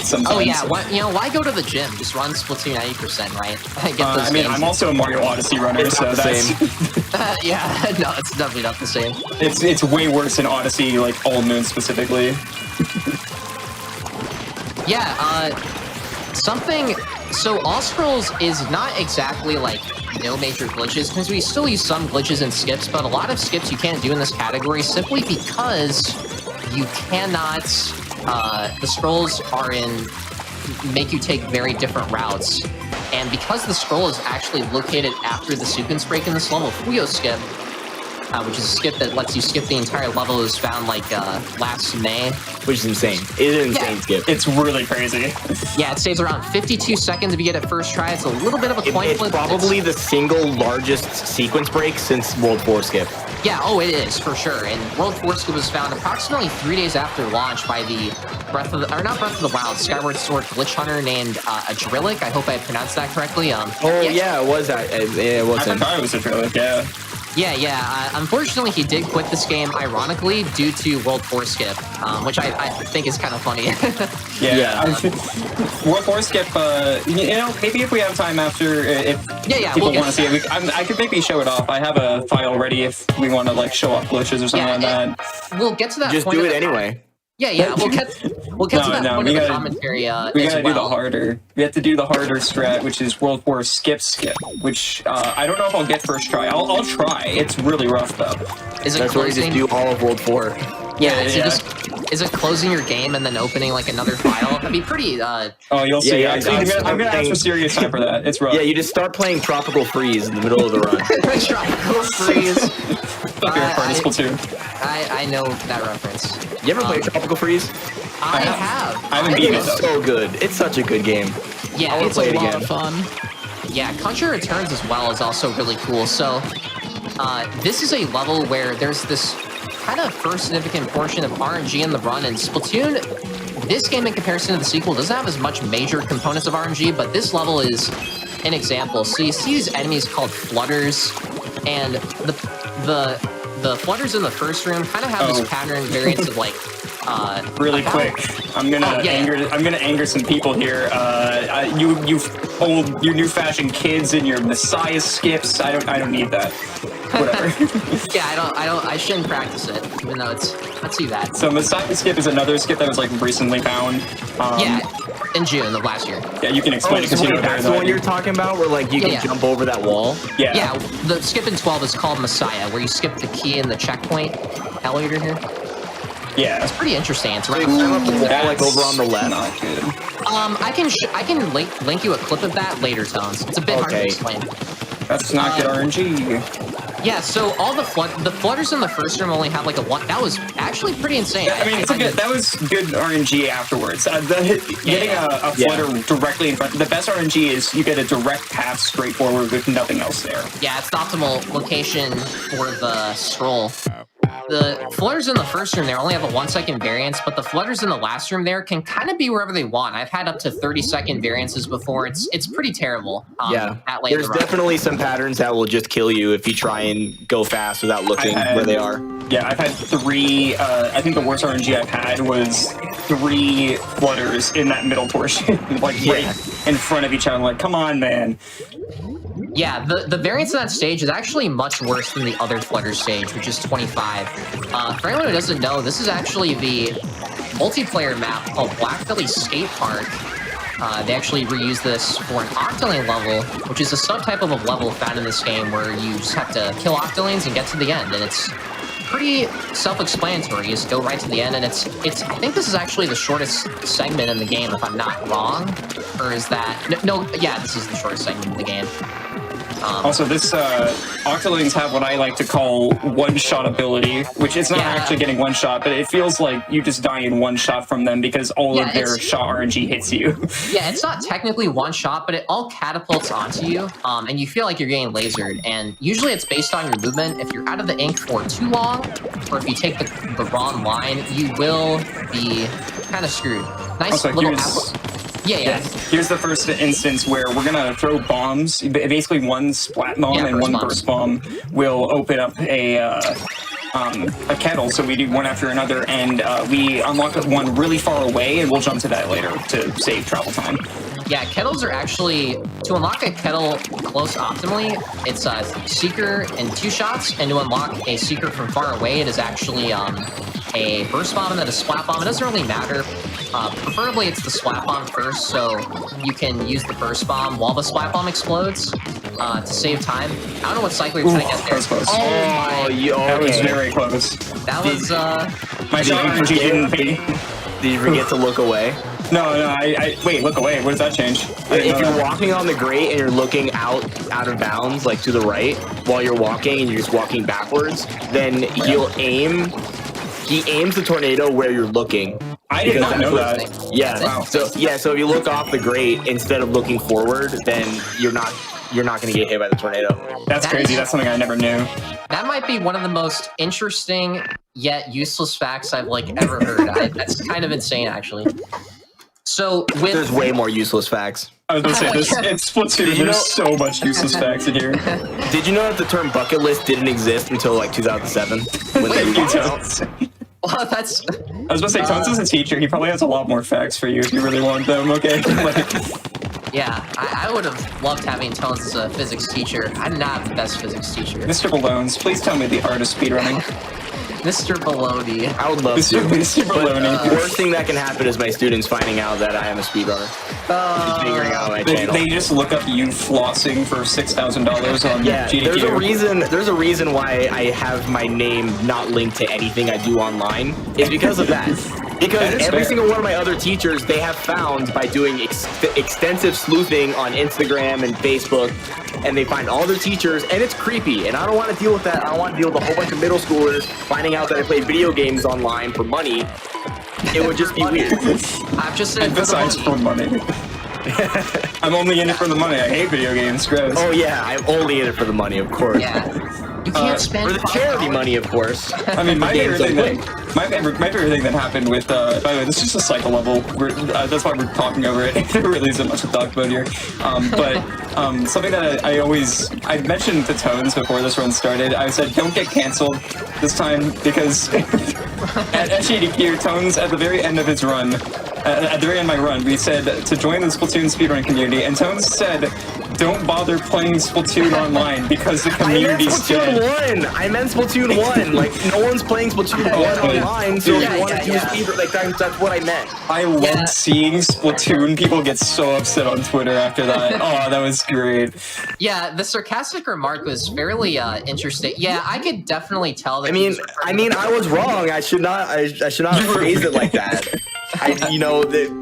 Sometimes. Oh yeah, why go to the gym? Just run Splatoon 90%, right? I get those I mean, games. I'm also a Mario Odyssey runner, It's so not the that's same. Yeah, no, it's definitely not the same. it's way worse than Odyssey, like Old Moon specifically. Yeah, something. So All Scrolls is not exactly like no major glitches, because we still use some glitches and skips, but a lot of skips you can't do in this category simply because you cannot. The scrolls are make you take very different routes, and because the scroll is actually located after the sequence break in this level, Fuyo skip, which is a skip that lets you skip the entire level, is found like last May. Which is insane. It is an insane skip. It's really crazy. Yeah, it saves around 52 seconds if you get it first try. It's a little bit of a coin It's flip. probably the single largest sequence break since World 4 skip. Yeah, oh, it is, for sure. And World 4 skip was found approximately 3 days after launch by the not Breath of the Wild, Skyward Sword glitch hunter named Adrillic. I hope I pronounced that correctly. Yeah, it was that. It I wasn't. forgot it was a trailer, yeah. Yeah. Unfortunately, he did quit this game, ironically, due to World 4 skip, which I think is kind of funny. Yeah. World 4 skip, maybe if we have time after, if people want to see it, I could maybe show it off. I have a file ready if we want to like show off glitches or something like that. We'll get to that Just point. do it anyway. Yeah, we'll get to that point of the commentary we as gotta well. do the harder. We have to do the harder strat, which is World 4 skip, which I don't know if I'll get first try. I'll try. It's really rough though. Is it That's where you just do all of World 4. Yeah, is it closing your game and then opening like another file? That'd be pretty. Oh, you'll see. Yeah, I'm gonna ask for serious time for that. It's rough. Yeah, you just start playing Tropical Freeze in the middle of the run. Tropical Freeze. Favorite part of Splatoon. I know that reference. You ever play Tropical Freeze? I have. I haven't beaten it It's though. so good. It's such a good game. Yeah, It's play a it lot again. of fun. Yeah, Country Returns as well is also really cool. So, this is a level where there's this kind of first significant portion of RNG in the run, and Splatoon, this game in comparison to the sequel doesn't have as much major components of RNG, but this level is an example. So you see these enemies called flutters, and the flutters in the first room kind of have this pattern variance of like Really quick, I'm gonna anger some people here. You new-fashioned kids and your Messiah skips. I don't need that. Whatever. Yeah, I shouldn't practice it, even though it's not too bad. So Messiah skip is another skip that was like recently found. Yeah, in June of last year. Yeah, you can explain it because you know that's the one you're talking about, where like you can jump over that wall. Yeah. Yeah, the skip in 12 is called Messiah, where you skip the key in the checkpoint elevator here. Yeah. It's pretty interesting. It's So you right. climb up the wall like over on the left. Not good. I can link you a clip of that later, Tones. It's a bit hard to explain. That's not good RNG. Yeah, so all the flutters in the first room only have like a one. That was actually pretty insane. I mean, that was good RNG afterwards. Getting a flutter directly in front. The best RNG is you get a direct path straight forward with nothing else there. Yeah, it's the optimal location for the scroll. The flutters in the first room there only have a 1 second variance, but the flutters in the last room there can kind of be wherever they want. I've had up to 30-second variances before. It's pretty terrible. There's definitely some patterns that will just kill you if you try and go fast without looking where they are. Yeah, I've had 3. I think the worst RNG I've had was 3 flutters in that middle portion, like right in front of each other. I'm like, come on, man. Yeah, the variance in that stage is actually much worse than the other flutter stage, which is 25. For anyone who doesn't know, this is actually the multiplayer map called Blackbelly Skate Park. They actually reused this for an Octoling level, which is a subtype of a level found in this game where you just have to kill Octolings and get to the end, and it's pretty self-explanatory. You just go right to the end, and it's. I think this is actually the shortest segment in the game, if I'm not wrong. Or is that no? Yeah, this is the shortest segment in the game. Also, this Octolings have what I like to call one-shot ability, which is not actually getting one shot, but it feels like you just die in one shot from them because all of their shot RNG hits you. Yeah, it's not technically one shot, but it all catapults onto you, and you feel like you're getting lasered. And usually it's based on your movement. If you're out of the ink for too long, or if you take the wrong line, you will be kind of screwed. Nice Also, little Yeah. Here's the first instance where we're gonna throw bombs. Basically, one splat bomb and one burst bomb will open up a a kettle, so we do one after another, and we unlock one really far away, and we'll jump to that later to save travel time. Yeah, kettles are actually, to unlock a kettle close optimally, it's a seeker in 2 shots, and to unlock a seeker from far away, it is actually a burst bomb and then a splat bomb. It doesn't really matter. Preferably it's the splat bomb first, so you can use the burst bomb while the splat bomb explodes to save time. I don't know what cycle you're trying to get there. That was close. Oh That was very close. That was, My shot RPG didn't pay. Did you forget to look away? No, I wait, look away. What does that change? If you're walking on the grate and you're looking out of bounds, like to the right, while you're walking and you're just walking backwards, then he'll aim. He aims the tornado where you're looking. I did not know that. Yeah. Wow. So if you look off the grate instead of looking forward, then you're not going to get hit by the tornado. That's crazy. That's something I never knew. that might be one of the most interesting yet useless facts I've ever heard. That's kind of insane, actually. So there's way more useless facts. I was going to say, in Splatoon, there's so much useless facts in here. Did you know that the term bucket list didn't exist until 2007? Well, that's... I was going to say, Tones is a teacher. He probably has a lot more facts for you if you really want them, okay? Yeah, I would have loved having Tones as a physics teacher. I did not have the best physics teacher. Mr. Ballones, please tell me the art of speedrunning. Mr. Baloney. I would love to. Mr. Baloney. The worst thing that can happen is my students finding out that I am a speedrunner. Figuring out my channel. They just look up you flossing for $6,000 on GDQ. There's a reason why I have my name not linked to anything I do online. It's because of that. Because every single one of my other teachers, they have found by doing extensive sleuthing on Instagram and Facebook, and they find all their teachers, and it's creepy, and I don't want to deal with that. I don't want to deal with a whole bunch of middle schoolers finding out that I play video games online for money. It would just be weird. I've just said besides for money. I'm only in it for the money. I hate video games. Gross. Oh yeah, I'm only in it for the money, of course. Yeah. You can't spend for the charity money, of course. I mean, my favorite thing that happened with, by the way, this is just a cycle level. That's why we're talking over it. There really isn't much to talk about here. Something that I mentioned to Tones before this run started. I said, don't get canceled this time, because at GDQ, Tones, at the very end of his run, at the very end of my run, we said to join the Splatoon speedrun community, and Tones said, don't bother playing Splatoon online because the community's dead. I meant Splatoon 1. Like, no one's playing Splatoon 1 online, so if you want to do a speedrun, like, that's what I meant. I loved seeing Splatoon. People get so upset on Twitter after that. Oh, that was great. Yeah, the sarcastic remark was fairly interesting. Yeah, I could definitely tell that. I mean, I was wrong. I should not have phrased it like that.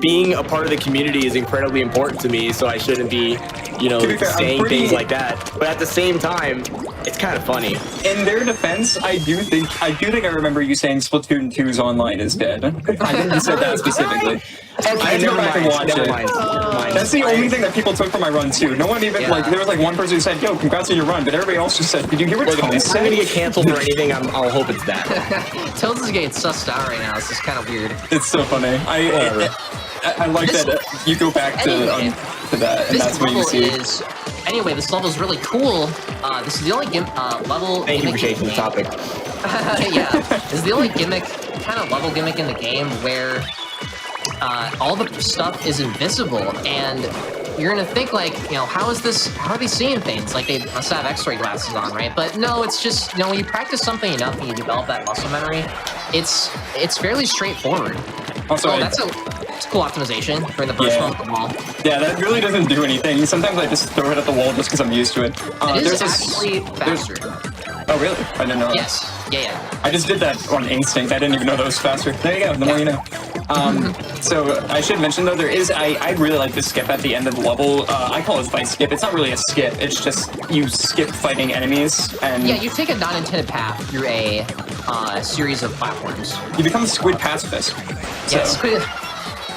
Being a part of the community is incredibly important to me, so I shouldn't be, saying things like that. But at the same time, it's kind of funny. In their defense, I do think I remember you saying Splatoon 2's online is dead. I think you said that specifically. Okay, never mind. That's the only thing that people took from my run too. No one even there was one person who said, "Yo, congrats on your run," but everybody else just said, "Did you hear what Tones said?" If I'm gonna get canceled for anything, I'll hope it's that. Tones is getting sussed out right now. This is kind of weird. It's so funny. I like that you go back to that, and that's what you see. Anyway, this level is really cool. This is the only level. Thank you for changing the topic. Yeah, this is the only kind of level gimmick in the game where all the stuff is invisible, and you're gonna think how are they seeing things? Like, they must have X-ray glasses on, right? But no, it's just, when you practice something enough and you develop that muscle memory, it's fairly straightforward. Also, that's a cool optimization for the burst from the wall. Yeah, that really doesn't do anything. Sometimes I just throw it at the wall just because I'm used to it. It is actually faster. Oh, really? I didn't know that. Yes. Yeah. I just did that on instinct. I didn't even know that was faster. There you go. The more you know. So I should mention, though, there is... I really like the skip at the end of the level. I call it fight skip. It's not really a skip. It's just you skip fighting enemies. And yeah, you take a non-intended path through a series of platforms. You become a squid pacifist. Yeah, squid...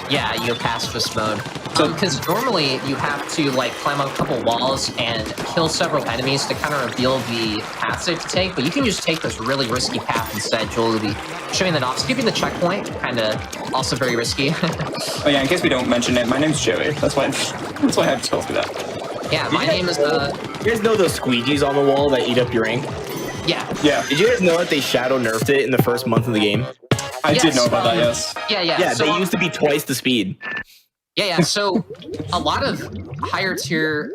Yeah, you have pacifist mode. Because normally you have to climb up a couple walls and kill several enemies to kind of reveal the paths you have to take, but you can just take this really risky path instead. Joel will be showing that off. Skipping the checkpoint, kind of also very risky. Oh yeah, in case we don't mention it, my name's Joey. That's why I have to go through that. Yeah, my name is You guys know those squeegees on the wall that eat up your ink? Yeah. Yeah, Did you guys know that they shadow nerfed it in the first month of the game? I did Yes, know about that. Yes. Yeah, yeah. Yeah, So, they used to be twice the speed. yeah. So a lot of higher tier,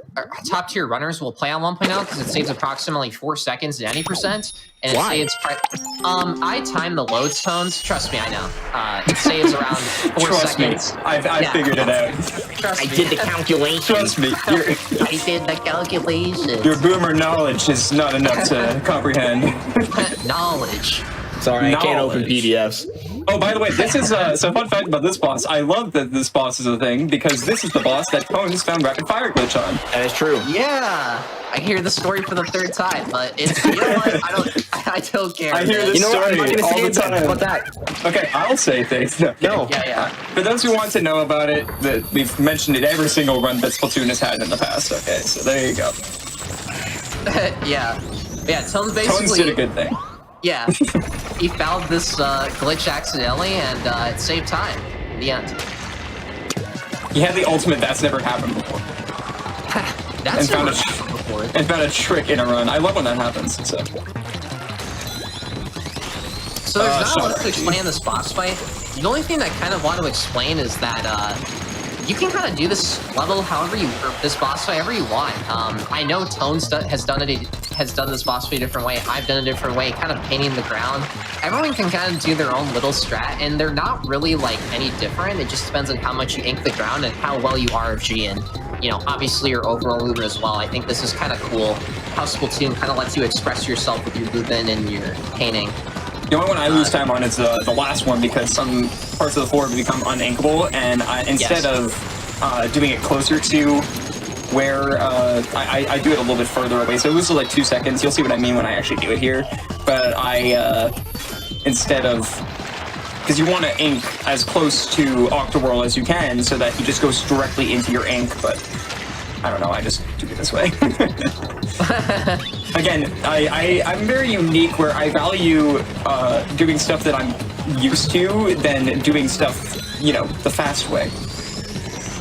top tier runners will play on 1.0 because it saves approximately 4 seconds at any percent, and it Why? saves. I time the loads tones. Trust me, I know. It saves around 4 Trust me, seconds. I figured it out. Trust I me. did the calculations. Trust me, I did the calculations. your boomer knowledge is not enough to comprehend. Knowledge. Sorry, I can't open Knowledge. PDFs. Oh, by the way, this is so fun fact about this boss. I love that this boss is a thing because this is the boss that Cones found rapid fire glitch on. That is true. Yeah. I hear the story for the 3rd time, but it's, you know what? I don't care. I hear man. this You know what? I'm story not gonna all say the it then. time. How about that? Okay, I'll say things. No. No. Yeah. For those who want to know about it, that we've mentioned it every single run that Splatoon has had in the past. Okay, so there you go. Yeah. Tones basically. Tones did a good thing. Yeah. He found this glitch accidentally, and it saved time in the end. He had the ultimate that's never happened before. That's And found never a- happened before. And found a trick in a run. I love when that happens. So So there's not shut much up, to explain in this boss fight. The only thing I kind of want to explain is that you can kind of do this level however you, or this boss fight however you want. I know Tones has done this boss fight a different way. I've done it a different way, kind of painting the ground. Everyone can kind of do their own little strat, and they're not really like any different. It just depends on how much you ink the ground and how well you RFG and, you know, obviously your overall movement as well. I think this is kind of cool how Splatoon kind of lets you express yourself with your movement and your painting. the only one I lose time on is the last one because some parts of the floor become uninkable, and instead of doing it closer to where I do it a little bit further away, so it loses like 2 seconds. You'll see what I mean when I actually do it here. But I instead of, because you want to ink as close to Octawhirl as you can, so that he just goes directly into your ink. But I don't know. I just do it this way. Again, I'm very unique where I value doing stuff that I'm used to than doing stuff, you know, the fast way.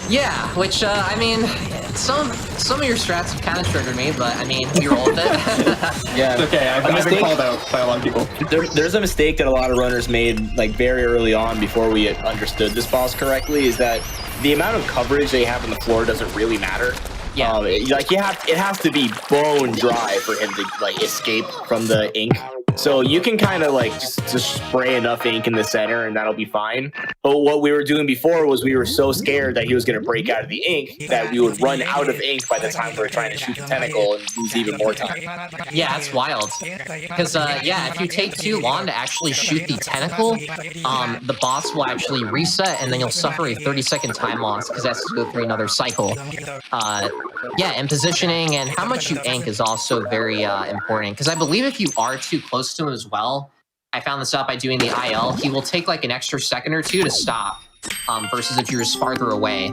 Yeah, which I mean, some of your strats have kind of triggered me, but I mean, you roll with it. Yeah. It's okay, I've been called out by a lot of people. There's a mistake that a lot of runners made like very early on before we had understood this boss correctly, is that the amount of coverage they have on the floor doesn't really matter. Yeah. Like it has to be bone dry for him to like escape from the ink. So you can kind of like just spray enough ink in the center and that'll be fine. But what we were doing before was we were so scared that he was going to break out of the ink that we would run out of ink by the time we were trying to shoot the tentacle and lose even more time. Yeah, that's wild. Because yeah, if you take too long to actually shoot the tentacle, the boss will actually reset, and then you'll suffer a 30-second time loss because it has to go through another cycle. Yeah, and positioning and how much you ink is also very important. Because I believe if you are too close to him as well, I found this out by doing the IL, he will take like an extra second or two to stop, versus if you're just farther away,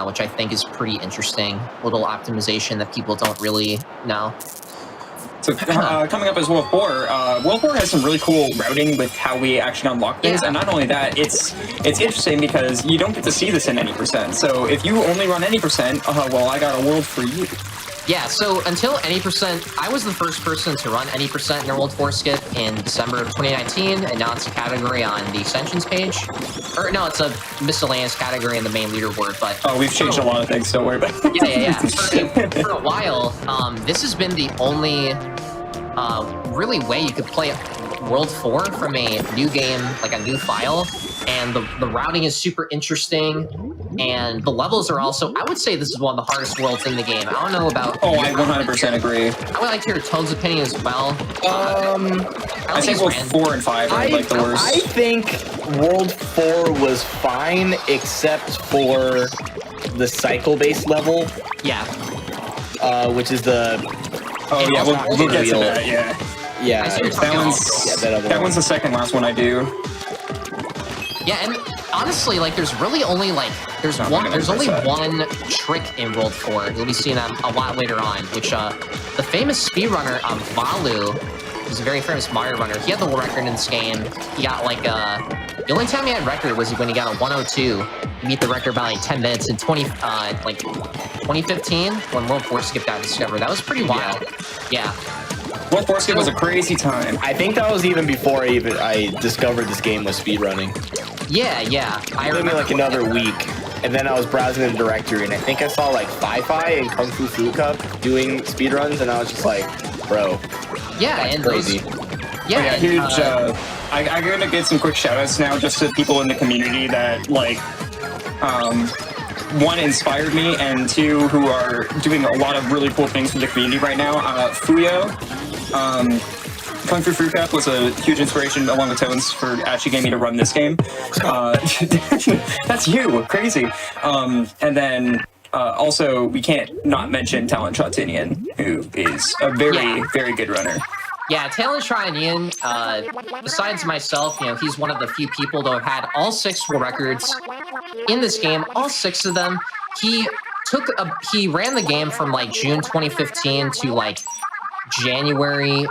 which I think is pretty interesting. Little optimization that people don't really know. So coming up as World 4, World 4 has some really cool routing with how we actually unlock things, and not only that, it's interesting because you don't get to see this in any percent. So if you only run any percent, well, I got a world for you. Yeah, so until any percent, I was the first person to run any percent in their World 4 skip in December of 2019, and now it's a category on the Ascensions page. Or no, it's a miscellaneous category in the main leaderboard, but... Oh, we've changed a lot of things, don't worry about it. Yeah. For a while, this has been the only really way you could play World 4 from a new game, like a new file, and the routing is super interesting, and the levels are also, I would say this is one of the hardest worlds in the game. I don't know about... Oh, I 100% agree. I would like to hear Tone's opinion as well. I think World 4 and 5 are like the worst. I think World 4 was fine, except for the cycle-based level, Yeah. which is the... Oh yeah, we'll get to that, yeah. Yeah, I see what you're That talking one's, about. that one's the second last one I do. Yeah, and honestly, like, there's really only like there's only one trick in World 4. You'll be seeing that a lot later on. Which the famous speedrunner Valu, who's a very famous Mario runner, he had the world record in this game. He got like the only time he had record was when he got a 102. He beat the record by like 10 minutes in 2015 when World 4 skipped out of Discover. That was pretty wild. Yeah. Wolf Foreskin was a crazy time. I think that was even before I discovered this game was speedrunning. Yeah. It took me like another week, and then I was browsing the directory, and I think I saw like Fi-Fi and Kung Fu Food Cup doing speedruns, and I was just like, bro, Yeah, that's and crazy. huge. I'm gonna get some quick shoutouts now, just to people in the community that like, one, inspired me, and two, who are doing a lot of really cool things for the community right now. Fuyo, Kung Fu Fruit Cup was a huge inspiration, along with Tones, for actually getting me to run this game. That's you, crazy. And then also, we can't not mention Talon Shotinian, who is a very good runner. Yeah, Talon Shrine, besides myself, he's one of the few people to have had all 6 world records in this game, all 6 of them. He ran the game from like June 2015 to like January,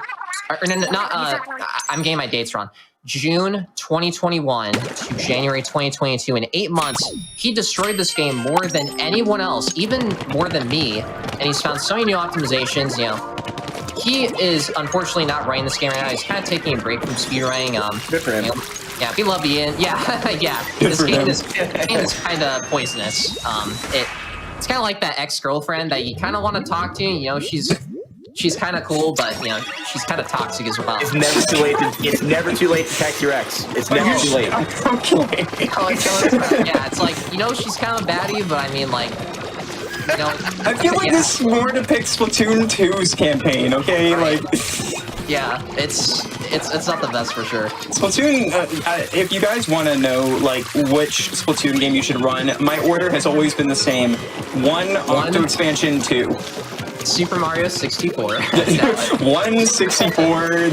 I'm getting my dates wrong. June 2021 to January 2022. In 8 months, he destroyed this game more than anyone else, even more than me. And he's found so many new optimizations, He is unfortunately not running this game right now. He's kind of taking a break from speedrunning. Good for him. Yeah, we love Ian. Yeah, yeah. This game is kind of poisonous. It's kind of like that ex-girlfriend that you kind of want to talk to. She's kind of cool, but she's kind of toxic as well. It's never too late. It's never too late to text your ex. It's never too late. Okay. Yeah, it's like she's kind of baddie, but I mean like. I feel like this is more to pick Splatoon 2's campaign, okay? Like, yeah, it's not the best for sure. Splatoon, if you guys want to know, like, which Splatoon game you should run, my order has always been the same. 1, Octo Expansion 2. Super Mario 64. 164.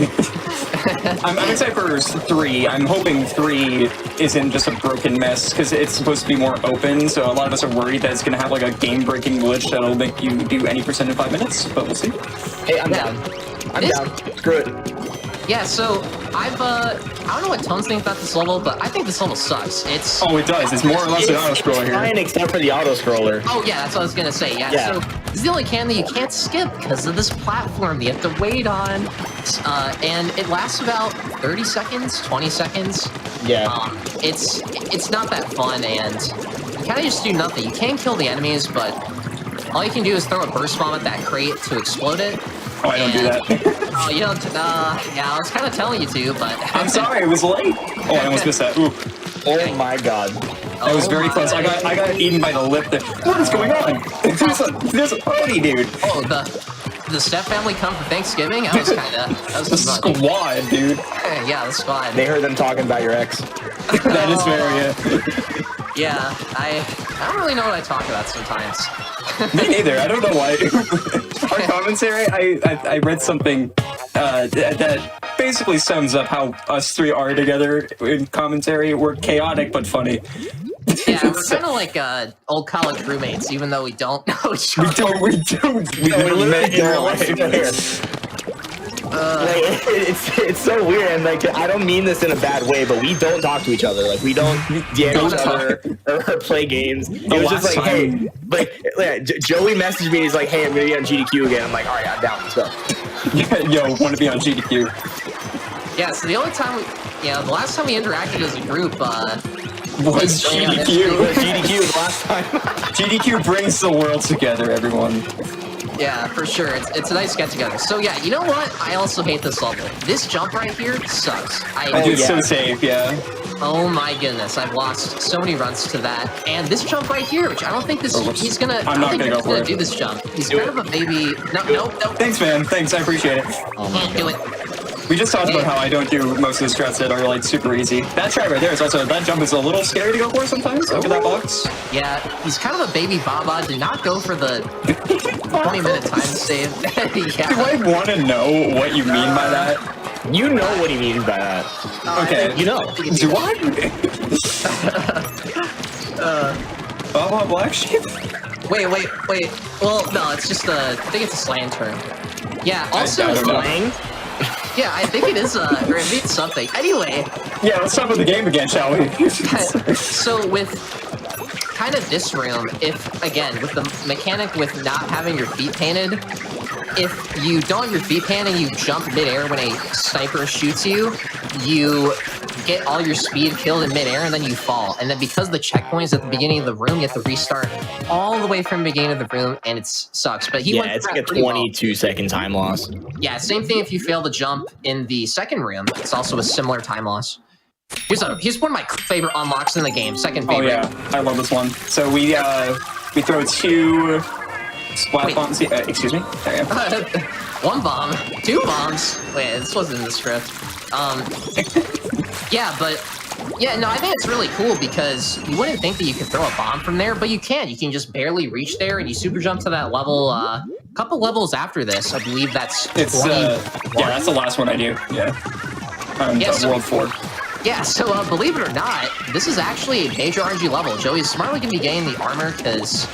I'm excited for 3. I'm hoping 3 isn't just a broken mess, because it's supposed to be more open, so a lot of us are worried that it's going to have like a game-breaking glitch that'll make you do any percent in 5 minutes, but we'll see. Hey, I'm down. I'm down. Screw it. Yeah, so I don't know what Tones think about this level, but I think this level sucks. Oh, it does. It's more or less an auto-scroller here. Fine, except for the auto-scroller. Oh, yeah, that's what I was going to say. Yeah, so this is the only can that you can't skip because of this platform that you have to wait on. And it lasts about 30 seconds, 20 seconds. Yeah. It's not that fun, and you kind of just do nothing. You can kill the enemies, but all you can do is throw a burst bomb at that crate to explode it. Oh, I don't do that. Oh, you don't? Yeah, I was kind of telling you to, but... I'm sorry, it was late. Oh, I almost missed that. Ooh. Oh my god. That was very close. I got eaten by the lip there. What is going on? There's a party, dude. Oh, the Step family come for Thanksgiving? That was the squad, dude. Yeah, the squad. They heard them talking about your ex. That is very, Yeah, I don't really know what I talk about sometimes. Me neither. I don't know why. Our commentary, I read something that basically sums up how us 3 are together in commentary. We're chaotic but funny. Yeah, we're kind of like old college roommates, even though we don't know each other. We don't. We never met in real life. It's so weird, and like I don't mean this in a bad way, but we don't talk to each other. Like we don't DM each other or play games. It was just like, hey, Joey messaged me. He's like, hey, I'm gonna be on GDQ again. I'm like, all right, I'm down. Let's go. Yo, want to be on GDQ? Yeah. So the only time the last time we interacted as a group was GDQ. GDQ the last time. GDQ brings the world together, everyone. Yeah, for sure. It's a nice get together. So yeah, you know what? I also hate this level. This jump right here sucks. It's so safe, yeah. Oh my goodness, I've lost so many runs to that. And this jump right here, which I don't think he's gonna. I'm not gonna go for it. Do this jump. He's kind of a baby. No. Thanks, man. Thanks, I appreciate it. Can't do it. We just talked about how I don't do most of the strats that are like super easy. That try right there is also, that jump is a little scary to go for sometimes. Look at that box. Yeah, he's kind of a baby Baba. Do not go for the 20-minute time save. Yeah. Do I want to know what you mean by that? You know what he means by that. Okay. You know. Do I? Baba Black Sheep? Wait. Well, no, it's just I think it's a slang term. Yeah, also I don't know. slang. Yeah, I think it is, or it means something. Anyway. Yeah, let's talk about the game again, shall we? So with kind of this room, with the mechanic with not having your feet painted, if you don't have your feet pan and you jump midair when a sniper shoots you, you get all your speed killed in midair and then you fall. And then because the checkpoint is at the beginning of the room, you have to restart all the way from the beginning of the room, and it sucks. But he went it's through like a that pretty well. 22-second time loss. Yeah, same thing if you fail to jump in the second room. It's also a similar time loss. Here's one of my favorite unlocks in the game. Second favorite. Oh yeah, I love this one. So we throw 2 splat bombs. Excuse me. There you go. 1 bomb, 2 bombs. Wait, this wasn't in the script. Yeah, but yeah, no, I think it's really cool because you wouldn't think that you could throw a bomb from there, but you can. You can just barely reach there, and you super jump to that level. A couple levels after this, I believe that's. It's yeah, that's the last one I do. Yeah. World 4. Yeah, so believe it or not, this is actually a major RNG level. Joey's smartly going to be getting the armor because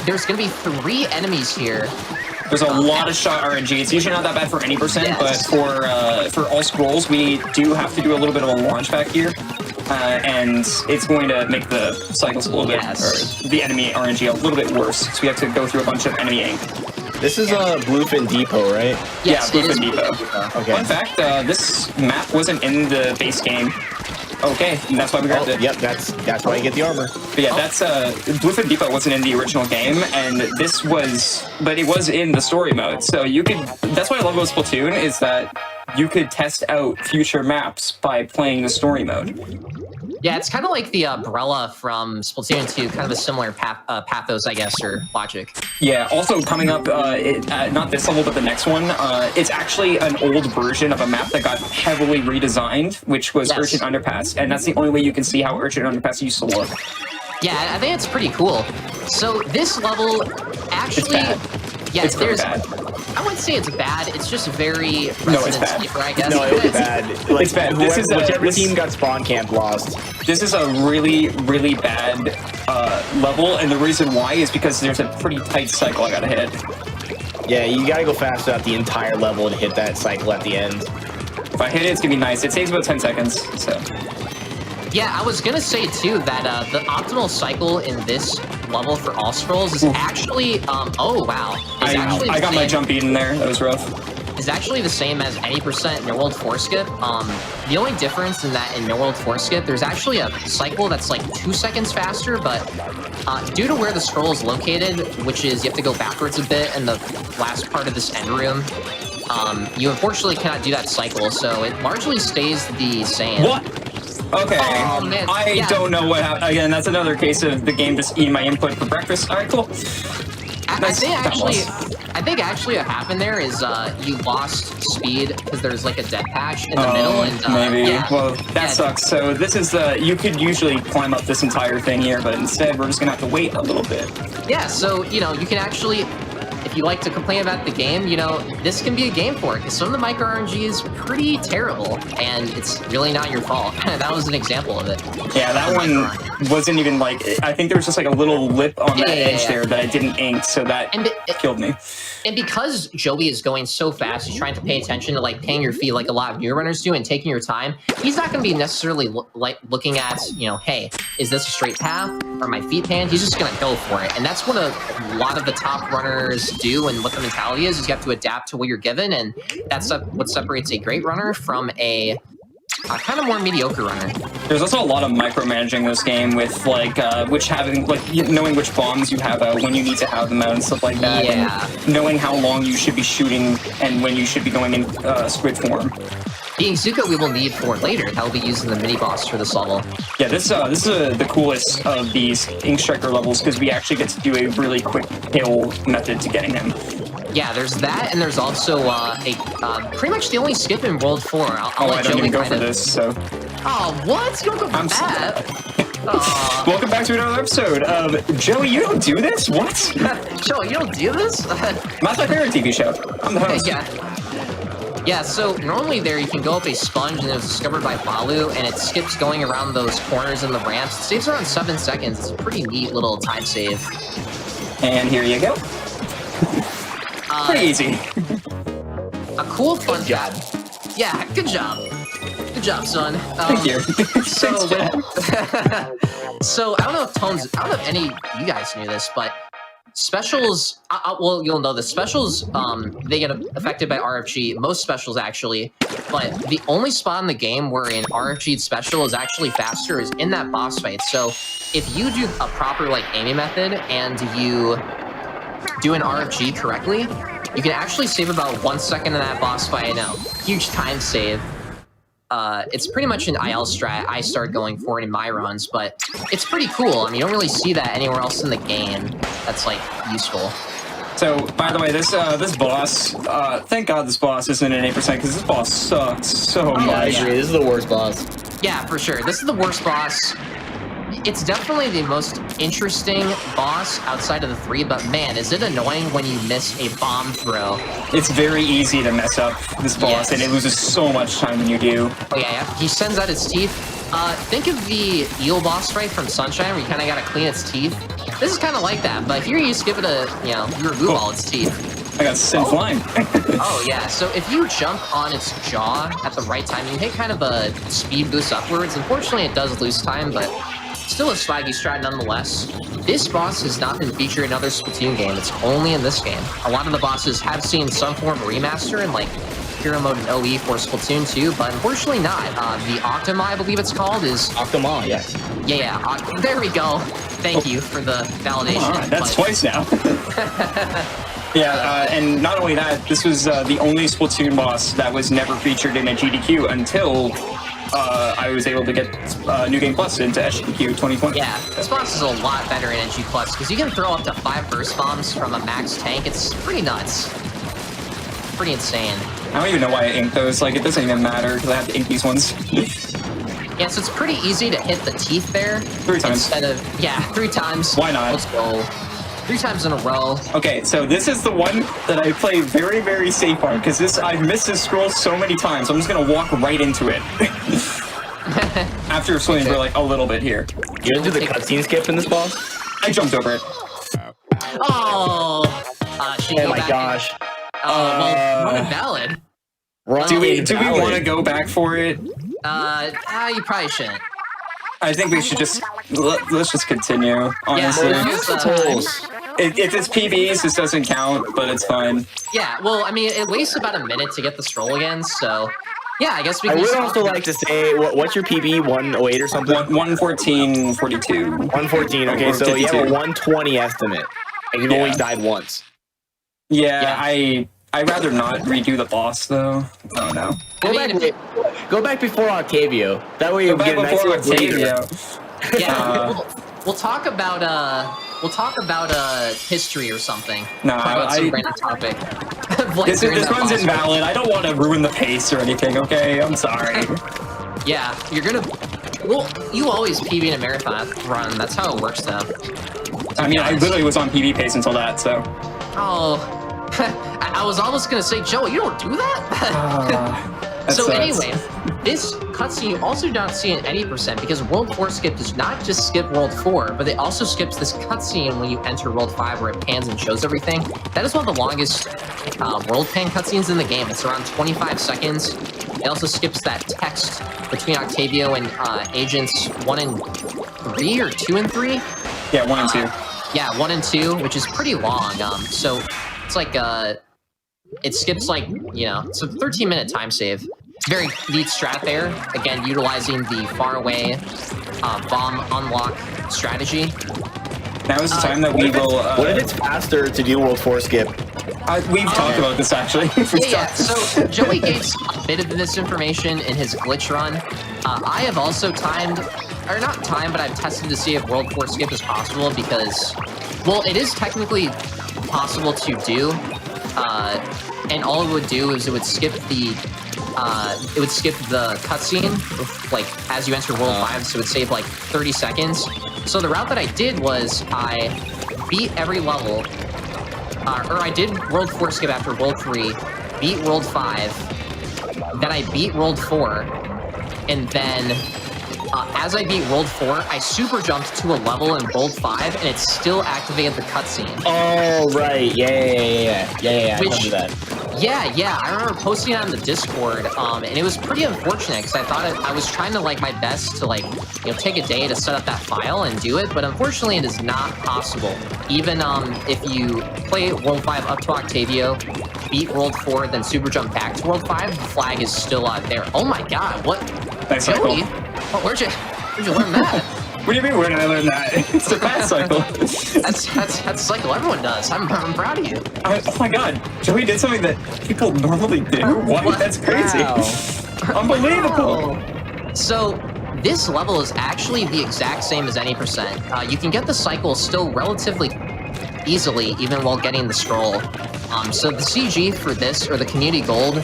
there's going to be 3 enemies here. There's a lot of shot RNG. It's usually not that bad for any percent, but for all scrolls, we do have to do a little bit of a launch back here. And it's going to make the cycles a little bit, or the enemy RNG a little bit worse. So we have to go through a bunch of enemy ink. This is Bluefin Depot, right? Yes, yeah, Bluefin Depot. Okay. Fun fact, this map wasn't in the base game. Okay, and that's why we grabbed it. Yep, that's why you get the armor. But yeah, that's Bluefin Depot wasn't in the original game, and this was, but it was in the story mode. So you could. That's what I love about Splatoon is that you could test out future maps by playing the story mode. Yeah, it's kind of like the umbrella from Splatoon 2, kind of a similar pathos, I guess, or logic. Yeah, also coming up, not this level, but the next one, it's actually an old version of a map that got heavily redesigned, which was Urchin Underpass, and that's the only way you can see how Urchin Underpass used to look. Yeah, I think it's pretty cool. So this level, actually, it's very bad. I wouldn't say it's bad. It's just very no, it's bad. Sleeper, I guess. No, it's bad. Like, it's bad. Whichever team got spawn camped lost. This is a really, really bad level, and the reason why is because there's a pretty tight cycle I gotta hit. Yeah, you gotta go fast throughout the entire level to hit that cycle at the end. If I hit it, it's gonna be nice. It takes about 10 seconds, so. Yeah, I was gonna say too that the optimal cycle in this level for all scrolls is actually oh wow. I got my jump eaten there. That was rough. Is actually the same as any percent No World Foreskip. The only difference in that in No World Foreskip, there's actually a cycle that's like 2 seconds faster, but due to where the scroll is located, which is you have to go backwards a bit in the last part of this end room, you unfortunately cannot do that cycle, so it largely stays the same. What? Okay, oh, man. I don't know what happened. Again, that's another case of the game just eating my input for breakfast. All right, cool. I think actually what happened there is you lost speed because there's like a dead patch in the middle. And, maybe. Yeah, well, that sucks. So this is you could usually climb up this entire thing here, but instead we're just gonna have to wait a little bit. Yeah, so you know you can actually. If you like to complain about the game, you know, this can be a game for it, because some of the micro RNG is pretty terrible, and it's really not your fault. That was an example of it. Yeah, that one wasn't even like, I think there was just like a little lip on that edge there that I didn't ink, so that killed me. And because Joey is going so fast, he's trying to pay attention to like paying your feet like a lot of new runners do and taking your time, he's not going to be necessarily looking at, you know, hey, is this a straight path? Are my feet panned? He's just going to go for it. And that's what a lot of the top runners do, and what the mentality is you have to adapt to what you're given, and that's what separates a great runner from a kind of more mediocre runner. There's also a lot of micromanaging this game with like knowing which bombs you have out, when you need to have them out and stuff like that. Yeah. And knowing how long you should be shooting and when you should be going in squid form. The Izuka we will need for later. That will be using the mini boss for this level. Yeah, this is the coolest of these Ink Striker levels because we actually get to do a really quick kill method to getting him. Yeah, there's that, and there's also pretty much the only skip in World 4. I'll let I don't Joey even go for this, so. Oh, what? You don't go for that? Welcome back to another episode of Joey, you don't do this? What? Joey, you don't do this? That's my favorite TV show. I'm the host. Yeah, so normally there you can go up a sponge and it was discovered by Balu, and it skips going around those corners and the ramps. It saves around 7 seconds. It's a pretty neat little time save. And here you go. Pretty easy. A cool fun job. Yeah, good job. Good job, son. Thank you. So I don't know if any of you guys knew this, but specials, well, you'll know the specials, they get affected by RFG, most specials actually, but the only spot in the game where an RFG special is actually faster is in that boss fight. So if you do a proper like aiming method and you do an RFG correctly, you can actually save about 1 second in that boss fight. Now, huge time save. It's pretty much an IL strat I start going for it in my runs, but it's pretty cool. I mean, you don't really see that anywhere else in the game that's, like, useful. So, by the way, this boss, thank God this boss isn't an 8%, because this boss sucks so much. I agree. This is the worst boss. Yeah, for sure. This is the worst boss. It's definitely the most interesting boss outside of the 3, but man, is it annoying when you miss a bomb throw. It's very easy to mess up this boss, and it loses so much time when you do. Oh yeah, he sends out his teeth. Think of the eel boss fight from Sunshine, where you kind of gotta clean its teeth. This is kind of like that, but here you just give it a, you know, you remove all its teeth. I got sent flying. Oh yeah, so if you jump on its jaw at the right time, you hit kind of a speed boost upwards. Unfortunately, it does lose time, but still a swaggy strat nonetheless. This boss has not been featured in other Splatoon game. It's only in this game. A lot of the bosses have seen some form of remaster in like Hero Mode and OE for Splatoon 2, but unfortunately not. The Octama, I believe it's called, is... Octama, yes. Yeah, there we go. Thank you for the validation. That's twice now. Yeah, and not only that, this was the only Splatoon boss that was never featured in a GDQ until I was able to get New Game Plus into SGDQ 2020. Yeah, this boss is a lot better in NG Plus because you can throw up to 5 burst bombs from a max tank. It's pretty nuts. Pretty insane. I don't even know why I inked those. Like, it doesn't even matter because I have to ink these ones. Yeah, so it's pretty easy to hit the teeth there. 3 times. Instead of, yeah, 3 times. Why not? Let's go. 3 times in a row. Okay, so this is the one that I play very, very safe on because I've missed this scroll so many times. I'm just gonna walk right into it. After swimming for like a little bit here. You gonna do the cutscene skip in this boss? I jumped over it. Oh! Oh my gosh. Well, run invalid. Do we want to go back for it? You probably shouldn't. I think we should just let's just continue. Honestly, Yeah, if it's PBs, this doesn't count, but it's fine. Yeah, well, I mean, it wastes about a minute to get the stroll again, so yeah, I guess we. I can would also like to say, what's your PB? 108 or something? 114.42. 114. Okay, so you have a 120 estimate, and you've only died once. Yeah, I'd rather not redo the boss though. Oh no. Go back before Octavio. That way you get a nice little breather. Yeah, we'll talk about history or something. No, some random topic. This one's invalid. I don't want to ruin the pace or anything. Okay, I'm sorry. Yeah, you're gonna. Well, you always PB in a marathon run. That's how it works, though. I mean, I literally was on PB pace until that. So. Oh. I was almost gonna say, Joe, you don't do that? So sucks. anyway, this cutscene you also do not see in any percent because World 4 skip does not just skip World 4, but it also skips this cutscene when you enter World 5 where it pans and shows everything. That is one of the longest world pan cutscenes in the game. It's around 25 seconds. It also skips that text between Octavio and agents 1 and 3 or 2 and 3. Yeah, 1 and 2. Yeah, 1 and 2, which is pretty long. So it's like it skips like, you know, it's a 13-minute time save. It's a very neat strat there. Again, utilizing the far away bomb unlock strategy. Now is the time that we will. What if it's faster to do World 4 skip? We've talked about this actually. Yeah. So Joey gave a bit of this information in his glitch run. I have also timed, or not timed, but I've tested to see if World 4 skip is possible because, well, it is technically possible to do. And all it would do is it would skip the cutscene, like as you enter World 5, so it would save like 30 seconds. So the route that I did was I beat every level, or I did World 4 skip after World 3, beat World 5, then I beat World 4, and then as I beat World 4, I super jumped to a level in World 5, and it still activated the cutscene. Oh, right. Yeah. I remember that. Yeah, I remember posting it on the Discord, and it was pretty unfortunate because I thought I was trying to like my best to like, you know, take a day to set up that file and do it, but unfortunately it is not possible. Even if you play World 5 up to Octavio, beat World 4, then super jump back to World 5, the flag is still out there. Oh my god, what? Nice Joey? cycle. Oh, where'd you learn that? What do you mean, where did I learn that? It's the fast cycle. That's a cycle everyone does. I'm proud of you. Oh my god, Joey did something that people normally do? What? That's crazy. Wow. Unbelievable. Wow. So this level is actually the exact same as any percent. You can get the cycle still relatively easily, even while getting the scroll. So the CG for this, or the community gold,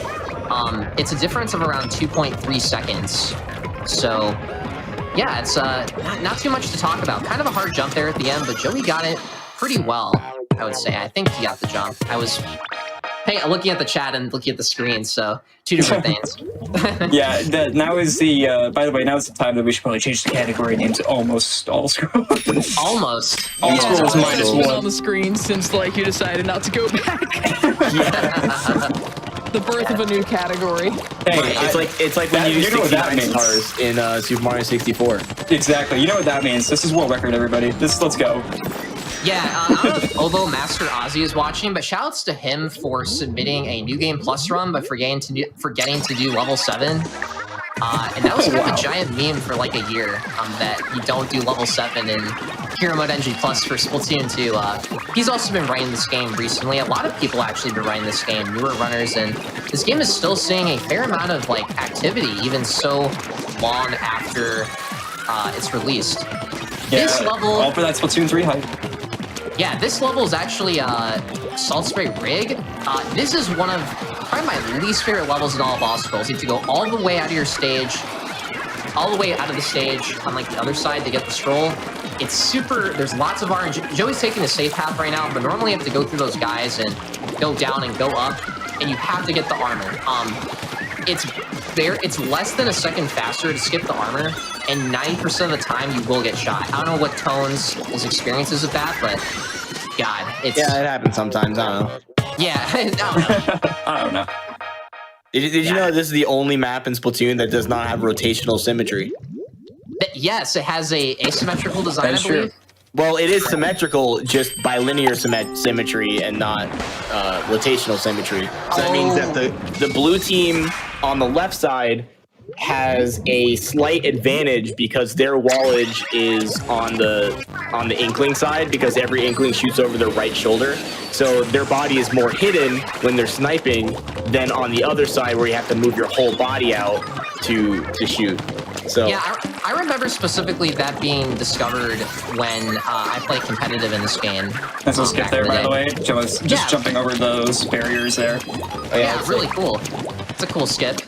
it's a difference of around 2.3 seconds. So yeah, it's not too much to talk about. Kind of a hard jump there at the end, but Joey got it pretty well, I would say. I think he got the jump. I was looking at the chat and looking at the screen, so two different things. Yeah, now is the, by the way, now is the time that we should probably change the category name to Almost All Scrolls. Almost. All Yeah, Scrolls it's minus been on one. the screen since like you decided not to go back. The birth of a new category. Hey, It's like when you you do know what that 69 means. stars in Super Mario 64. Exactly, you know what that means. This is world record, everybody. Let's go. Yeah, I don't know if Ovo Master Ozzy is watching, but shoutouts to him for submitting a New Game Plus run, but forgetting to do level 7. And that was kind of a giant meme for like a year, that you don't do level 7 in Hero Mode NG Plus for Splatoon 2. He's also been running this game recently. A lot of people actually been running this game, newer runners, and this game is still seeing a fair amount of like activity, even so long after it's released. Yeah, This level, all for that Splatoon 3 hype. yeah, this level is actually Salt Spray Rig. This is one of probably my least favorite levels in all of All Scrolls. You have to go all the way out of your stage, all the way out of the stage on like the other side to get the scroll. It's super, there's lots of RNG. Joey's taking the safe path right now, but normally you have to go through those guys and go down and go up, and you have to get the armor. It's less than a second faster to skip the armor, and 90% of the time you will get shot. I don't know what Tones his experience is with that, but God, it's Yeah, it happens sometimes. I don't know. yeah. I don't know. I don't know. Did you know this is the only map in Splatoon that does not have rotational symmetry? Yes, it has a asymmetrical design, That's I believe. true. Well, it is symmetrical, just bilinear symmetry and not rotational symmetry. So that means that the blue team on the left side has a slight advantage because their wallage is on the Inkling side, because every Inkling shoots over their right shoulder. So their body is more hidden when they're sniping than on the other side where you have to move your whole body out to shoot. So Yeah, I remember specifically that being discovered when I played competitive in this game. That's a skip back there, in the by the day. way. Just Yeah. jumping over those barriers there. Yeah, really cool. It's a cool skip.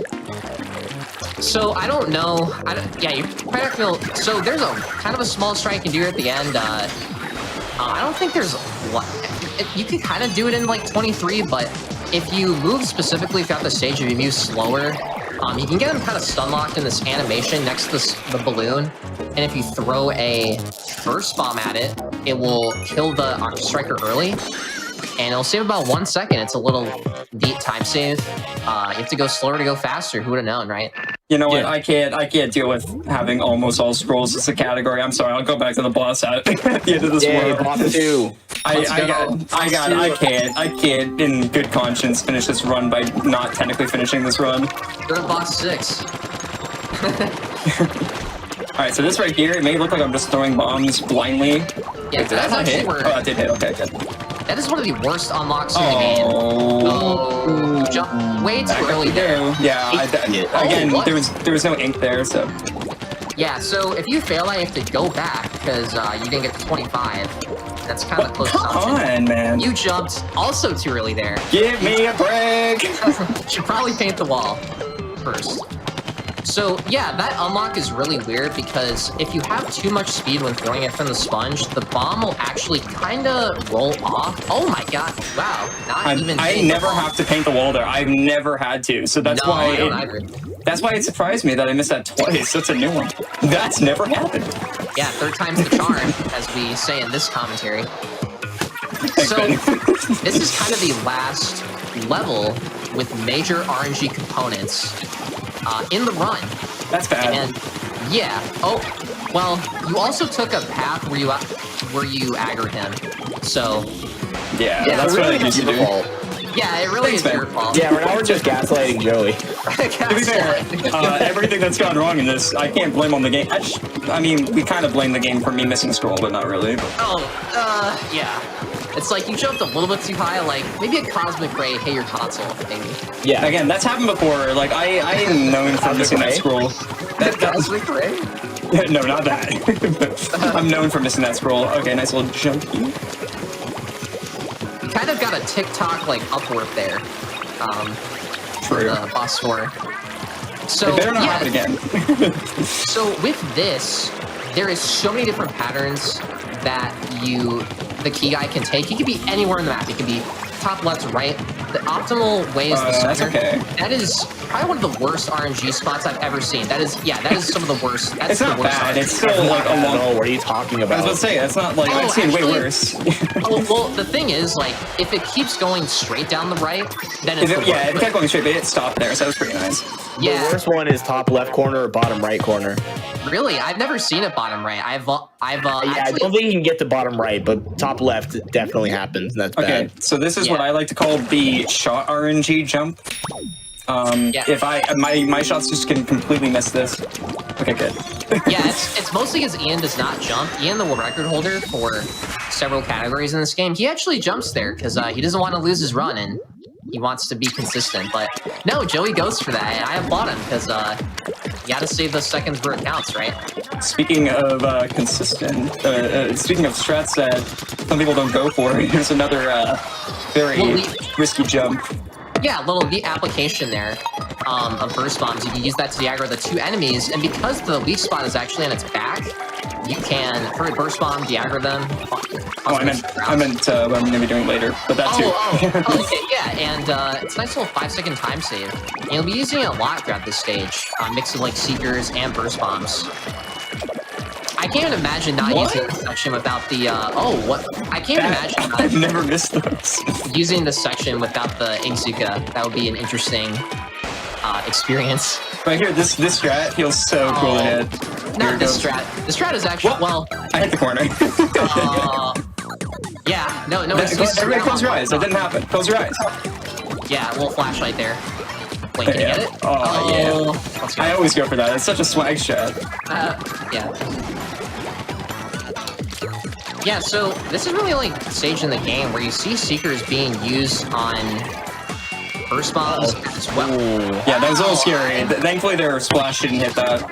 So I don't know. Yeah, you probably have to feel. So there's a kind of a small strike you can do at the end. I don't think there's what you could kind of do it in like 23, but if you move specifically throughout the stage, if you move slower, you can get them kind of stun locked in this animation next to the balloon. And if you throw a burst bomb at it, it will kill the striker early. And it'll save about 1 second. It's a little neat time save. You have to go slower to go faster. Who would have known, right? You know what? Yeah. I can't deal with having almost all scrolls as a category. I'm sorry. I'll go back to the boss at the end of this world. boss 2. I can't in good conscience finish this run by not technically finishing this run. Go to boss 6. All right, so this right here, it may look like I'm just throwing bombs blindly. Yeah, Wait, did that's that actually hit? where Oh, that did hit. Okay, good. that is one of the worst unlocks in the game. Oh, jump way too early there. Yeah, again, what? there was no ink there, so. Yeah, so if you fail, I have to go back because you didn't get to 25. That's kind of close. Come on, man. You jumped also too early there. Give me a break. Should probably paint the wall first. So yeah, that unlock is really weird because if you have too much speed when throwing it from the sponge, the bomb will actually kind of roll off. Oh my god! Wow, I never have to paint the wall there. I've never had to, so that's No, why. I don't either. That's why it surprised me that I missed that twice. That's a new one. That's never happened. Yeah, third time's the charm, as we say in this commentary. Thanks, So Ben. this is kind of the last level with major RNG components in the run. That's bad. And yeah. Oh, well, you also took a path where you aggroed him. So Yeah, Yeah, that's really what I used to do. yeah, it really Thanks, is man. your fault. Yeah, now we're just gaslighting Joey. To be fair, everything that's gone wrong in this, I can't blame on the game. I mean, we kind of blame the game for me missing scroll, but not really. Yeah. It's like you jumped a little bit too high, like maybe a cosmic ray hit your console, maybe. Yeah. Again, that's happened before. Like, I am known for missing that scroll. Cosmic ray? No, not that. I'm known for missing that scroll. Okay, nice little jump. You kind of got a TikTok like upward there. True. The boss score. So It better not yeah, happen again. So with this, there is so many different patterns that the key guy can take. He can be anywhere in the map. He can be top, left, right. The optimal way is the That's center. okay. That is probably one of the worst RNG spots I've ever seen. That is some of the worst. That's It's the not worst bad. RNG. It's still like a long. Oh, what are you talking I was about? about to say, that's not like, Oh, I've seen way actually- worse. Oh, well, the thing is, like, if it keeps going straight down the right, then it's the Yeah, worst. it kept going straight, but it stopped there, so that was pretty nice. The Yeah, worst one is top left corner or bottom right corner. really, I've never seen it bottom right. I've Yeah, I actually, don't think you can get to bottom right, but top left definitely happens, and that's Okay, bad. so this is what Yeah. I like to call the shot RNG jump. Yeah. If my shots just can completely miss this. Okay, good. yeah, it's mostly because Ian does not jump. Ian, the world record holder for several categories in this game, he actually jumps there because he doesn't want to lose his run and he wants to be consistent. But no, Joey goes for that, and I applaud him because you got to save those seconds where it counts, right? Speaking of consistent, speaking of strats that some people don't go for, here's another very risky jump. Yeah, a little neat application there of burst bombs. You can use that to aggro the two enemies, and because the weak spot is actually on its back, you can burst bomb, de-aggro them. Oh, I meant what I'm gonna be doing later, but that too. Okay, yeah, and it's a nice little 5-second time save. And you'll be using it a lot throughout this stage, mixing like seekers and burst bombs. I can't even imagine not using this section without the, I can't imagine I've not never missed those. using this section without the Ingzuka. That would be an interesting experience. Right here, this strat feels so cool to hit. Here Not it this goes. strat. The strat is actually, well, I hit the corner. yeah, no, excuses. Everybody close your eyes. That didn't happen. Close your eyes. Yeah, a little flashlight there. Wait, can you Yeah. get it? Oh, yeah. Let's go. I always go for that. It's such a swag shot. Yeah. Yeah, so this is really like stage in the game where you see Seekers being used on burst bombs as well. Yeah, that was a little scary. Thankfully, their splash didn't hit that.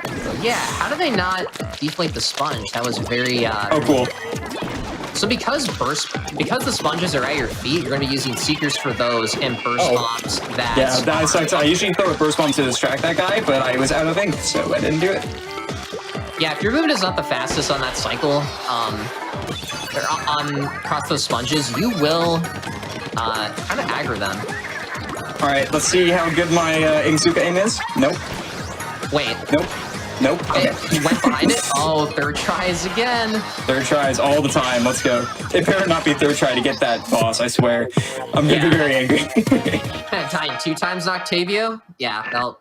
Yeah, how do they not deflate the sponge? That was very Oh, cool. So because the sponges are at your feet, you're gonna be using Seekers for those and burst bombs that Yeah, that sucks. I usually throw a burst bomb to distract that guy, but I was out of ink, so I didn't do it. Yeah, if your movement is not the fastest on that cycle, across those sponges, you will kind of aggro them. All right, let's see how good my Ingzuka aim is. Nope. Wait, Nope. Okay. you went behind it? Oh, third tries again. Third tries all the time. Let's go. It better not be third try to get that boss, I swear. I'm gonna be very angry. Time 2 times Octavio? Yeah, well,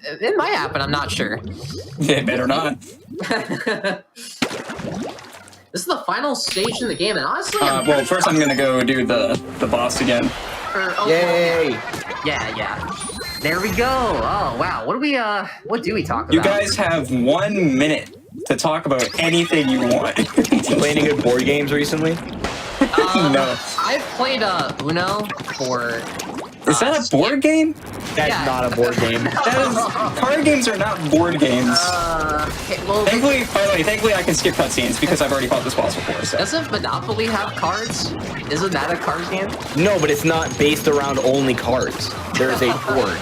it might happen, I'm not sure. It better not. This is the final stage in the game, and honestly, Well, first I'm gonna go do the boss again. Yay! Yeah. There we go. Oh wow, what do we talk about? You guys have 1 minute to talk about anything you want. Playing any good board games recently? No. I've played Uno for. Is that a board game? That's Yeah. not a board game. That is. Card games are not board games. Okay, well, Thankfully, by the way, thankfully I can skip cutscenes because I've already fought this boss before. So. doesn't Monopoly have cards? Isn't that a card game? No, but it's not based around only cards. There's a board.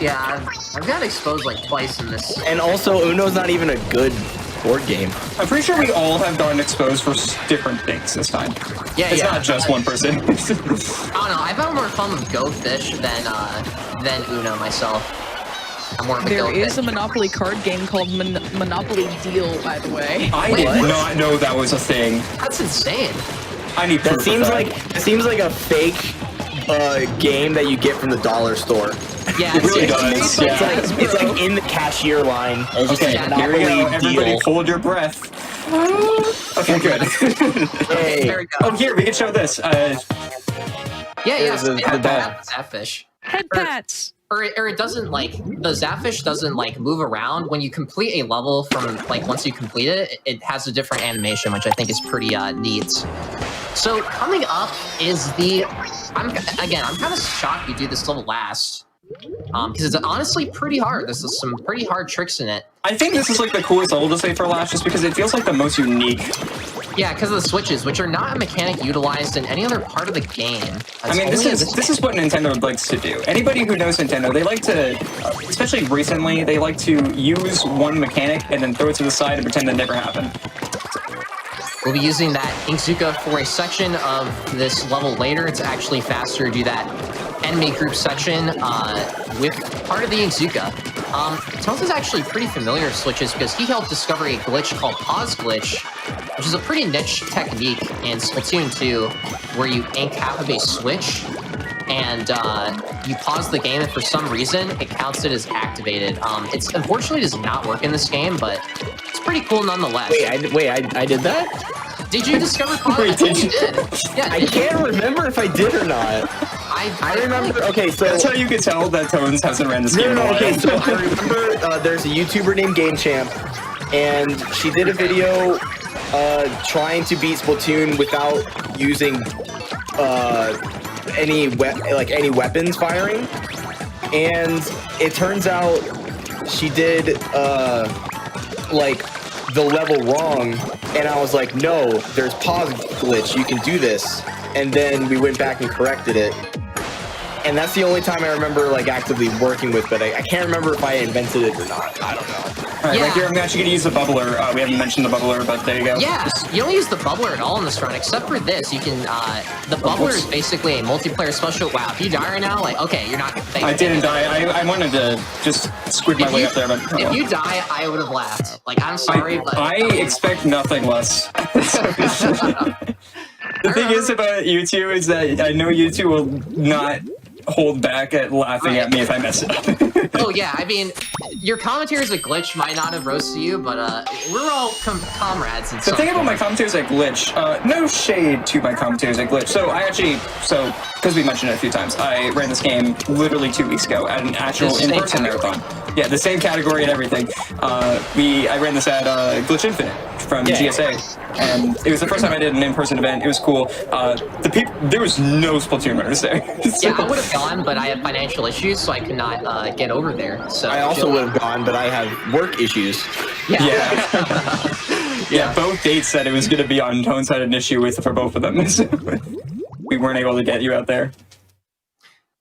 Yeah, I've got exposed like twice in this. And also, Uno's not even a good board game. I'm pretty sure we all have gotten exposed for different things this time. Yeah, It's yeah. not just one person. I don't know. I've had more fun with Go Fish than Uno myself. I'm more of a There Go is Fish. a Monopoly card game called Monopoly Deal, by the way. I Wait, did what? not know that was a thing. That's insane. I need proof That of seems that. like a fake game that you get from the dollar store. Yeah, It really it's- does. Yeah. It's like in the cashier line. It's just Okay, a here we go. Monopoly Everybody deal. hold your breath. Okay, good. Hey, There we go. Oh, here, we can show this. Yeah, the yeah, bag. Zapfish. Head pats. Or it doesn't like the Zapfish doesn't like move around when you complete a level from like once you complete it. It has a different animation, which I think is pretty neat. So coming up is the I'm kind of shocked we do this level last because it's honestly pretty hard. There's some pretty hard tricks in it. I think this is like the coolest level to say for last, just because it feels like the most unique. Yeah, because of the switches, which are not a mechanic utilized in any other part of the game. I mean, this is what Nintendo likes to do. Anybody who knows Nintendo, they like to, especially recently, they like to use one mechanic and then throw it to the side and pretend it never happened. We'll be using that Inkzuka for a section of this level later. It's actually faster to do that enemy group section with part of the Inkzuka. Tones is actually pretty familiar with switches because he helped discover a glitch called Pause Glitch, which is a pretty niche technique in Splatoon 2, where you ink half of a switch and you pause the game, and for some reason it counts it as activated. It's unfortunately does not work in this game, but it's pretty cool nonetheless. I did that? Did you discover Pause? Wait, I think did you did. Yeah, I can't remember if I did or not. I remember. Okay, so That's how you can tell that Tones hasn't ran this game in a while. okay, so I remember there's a YouTuber named Game Champ, and she did a video trying to beat Splatoon without using any weapons firing, and it turns out she did like the level wrong, and I was like, no, there's pause glitch, you can do this, and then we went back and corrected it. And that's the only time I remember like actively working with, but I can't remember if I invented it or not. I don't know. All right, Yeah. right here, I'm actually going to use the bubbler. We haven't mentioned the bubbler, but there you go. Yeah, you don't use the bubbler at all in this run, except for this. You can, the bubbler is basically a multiplayer special. Wow, if you die right now, like, okay, you're not gonna I didn't die. I wanted to just squid my way up there, but if you die, I would have laughed. Like, I'm sorry, but I expect nothing less. The thing is about you two is that I know you two will not hold back at laughing at me if I mess it up. Oh yeah, I mean, your commentary as a glitch might not have roasted you, but we're all comrades. In The some thing about my form. commentaries at Glitch, no shade to my commentaries at Glitch. So I actually, because we mentioned it a few times, I ran this game literally 2 weeks ago at an actual The same in-person category. marathon. Yeah, the same category and everything. I ran this at Glitch Infinite from GSA. And it was the first time I did an in-person event. It was cool. There was no Splatoon runners there. Yeah, I would have gone, but I had financial issues, so I could not get over there. So I also would have gone, but I have work issues. yeah. Yeah, both dates said it was going to be on. Tones had an issue with for both of them. So we weren't able to get you out there.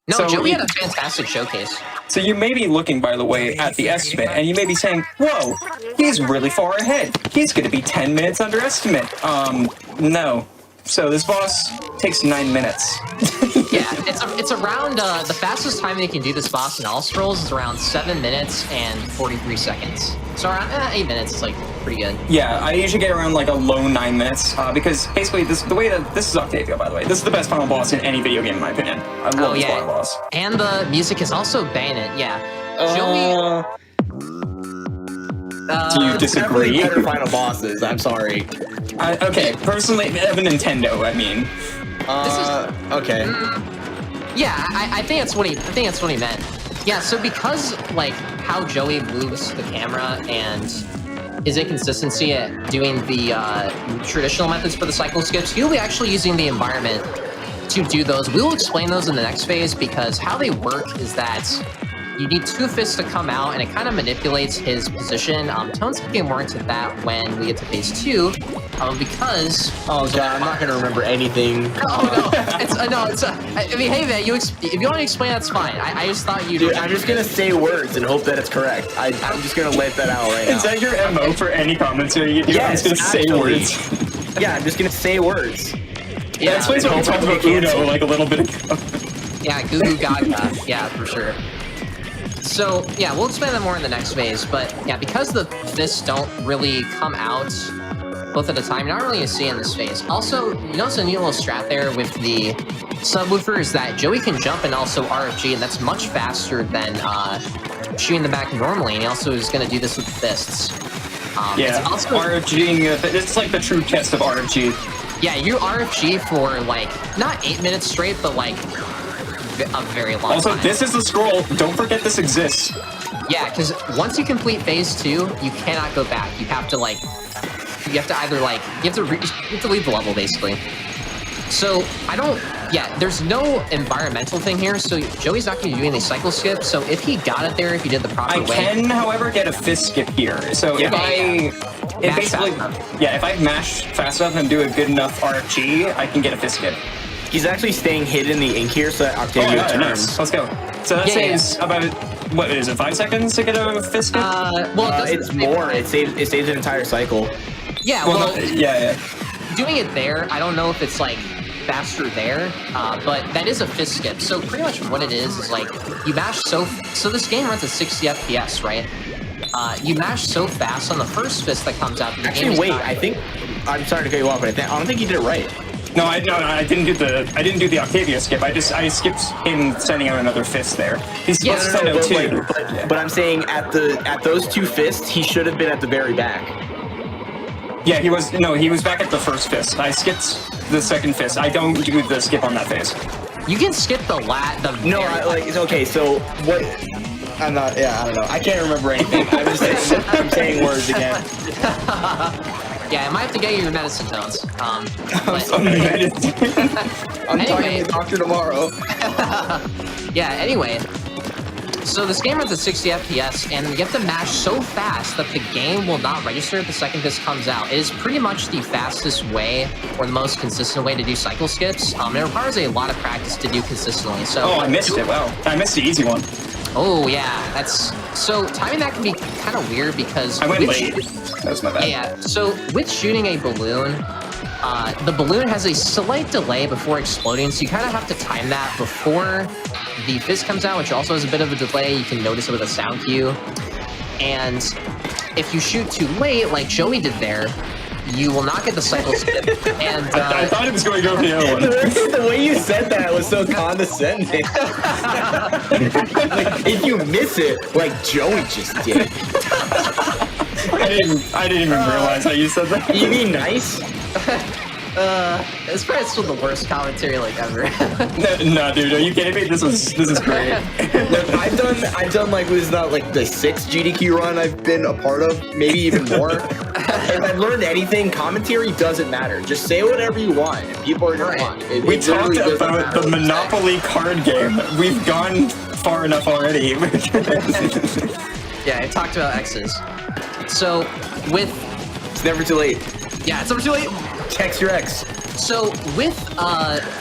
No, So Joey we- had a fantastic showcase. So you may be looking, by the way, at the estimate, and you may be saying, whoa, he's really far ahead. He's going to be 10 minutes under estimate. No. So this boss takes 9 minutes. Yeah, it's around the fastest time they can do this boss in all scrolls is around 7 minutes and 43 seconds. So around 8 minutes is like pretty good. Yeah, I usually get around like a low 9 minutes, because basically this is Octavia, by the way. This is the best final boss in any video game, in my opinion. I love this final boss. And the music is also banging. Yeah, Joey. Do you Definitely disagree? better final bosses. I'm sorry. Okay, personally, of a Nintendo, I mean. Okay. Yeah, I think that's what he meant. Yeah, so because like how Joey moves the camera and his inconsistency at doing the traditional methods for the cycle skips, he'll be actually using the environment to do those. We will explain those in the next phase because how they work is that you need 2 fists to come out, and it kind of manipulates his position. Tones will get more into that when we get to phase 2, because... Oh god, I'm not gonna remember anything. Oh no, I mean, hey man, if you want to explain, that's fine. I just thought you'd... Dude, I'm just gonna say words and hope that it's correct. I'm just gonna let that out right now. Is that your MO for any commentary you do? Yes, I'm just going to say actually. words. Yeah, I'm just gonna say words. Yeah, That explains why we talked about Uno like a little bit ago. yeah, goo goo gaga. Yeah, for sure. So, yeah, we'll explain that more in the next phase, but yeah, because the fists don't really come out both at a time. You're not really going to see it in this phase. Also, you notice a neat little strat there with the subwoofer is that Joey can jump and also RFG, and that's much faster than shooting the back normally. And he also is going to do this with fists. Yeah, it's also RFGing, it's like the true test of RFG. Yeah, you RFG for like not 8 minutes straight, but like a very long Also, time. this is the scroll. Don't forget this exists. Yeah, because once you complete phase 2, you cannot go back. You have to like, you have to either like, you have to leave the level basically. So there's no environmental thing here. So Joey's not going to be doing the cycle skip. So if he got it there, if he did the proper way, I can, however, get a fist skip here. So if I mash fast enough and do a good enough RFG, I can get a fist skip. He's actually staying hidden in the ink here, so that Octavio turns. Nice. Let's go. So that saves about, what is it, 5 seconds to get a fist skip? It's more. It saves an entire cycle. Yeah, doing it there, I don't know if it's like faster there, but that is a fist skip. So pretty much what it is like you mash so this game runs at 60 FPS, right? You mash so fast on the first fist that comes out. Actually, wait, I'm sorry to cut you off, but I don't think you did it right. No, I didn't do the Octavia skip. I skipped him sending out another fist there. He's supposed to send out 2. But I'm saying at those 2 fists, he should have been at the very back. Yeah, he was back at the first fist. I skipped the second fist. I don't do the skip on that phase. You can skip the it's okay. So what? I'm not. Yeah, I don't know. I can't remember anything. I'm saying words again. Yeah, I might have to get you your medicine tones. I'm talking to the doctor tomorrow. Yeah, anyway. So this game runs at 60 FPS, and you have to mash so fast that the game will not register the second this comes out. It is pretty much the fastest way, or the most consistent way to do cycle skips. It requires a lot of practice to do consistently. So I missed it. Wow, I missed the easy one. Oh yeah, so timing that can be kind of weird because I went late. That was my bad. Yeah, so with shooting a balloon, the balloon has a slight delay before exploding, so you kind of have to time that before the fist comes out, which also has a bit of a delay. You can notice it with a sound cue. And if you shoot too late, like Joey did there, you will not get the cycle skip. And I thought it was going to go for the other one. The way you said that was so condescending. Like, if you miss it, like Joey just did. I didn't even realize how you said that. You mean nice? It's probably still the worst commentary like ever. No, dude, are you kidding me? This is great. Look, I've done like this is not like the 6th GDQ run I've been a part of, maybe even more. If I've learned anything, commentary doesn't matter. Just say whatever you want, and people are gonna want. We talked about the Monopoly card game. We've gone far enough already. Yeah, I talked about X's. So with it's never too late. Yeah, it's never too late. Text your ex. So with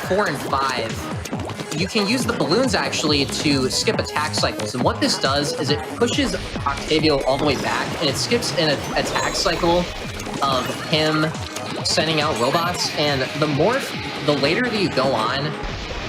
4 and 5, you can use the balloons actually to skip attack cycles. And what this does is it pushes Octavio all the way back, and it skips an attack cycle of him sending out robots. And the later that you go on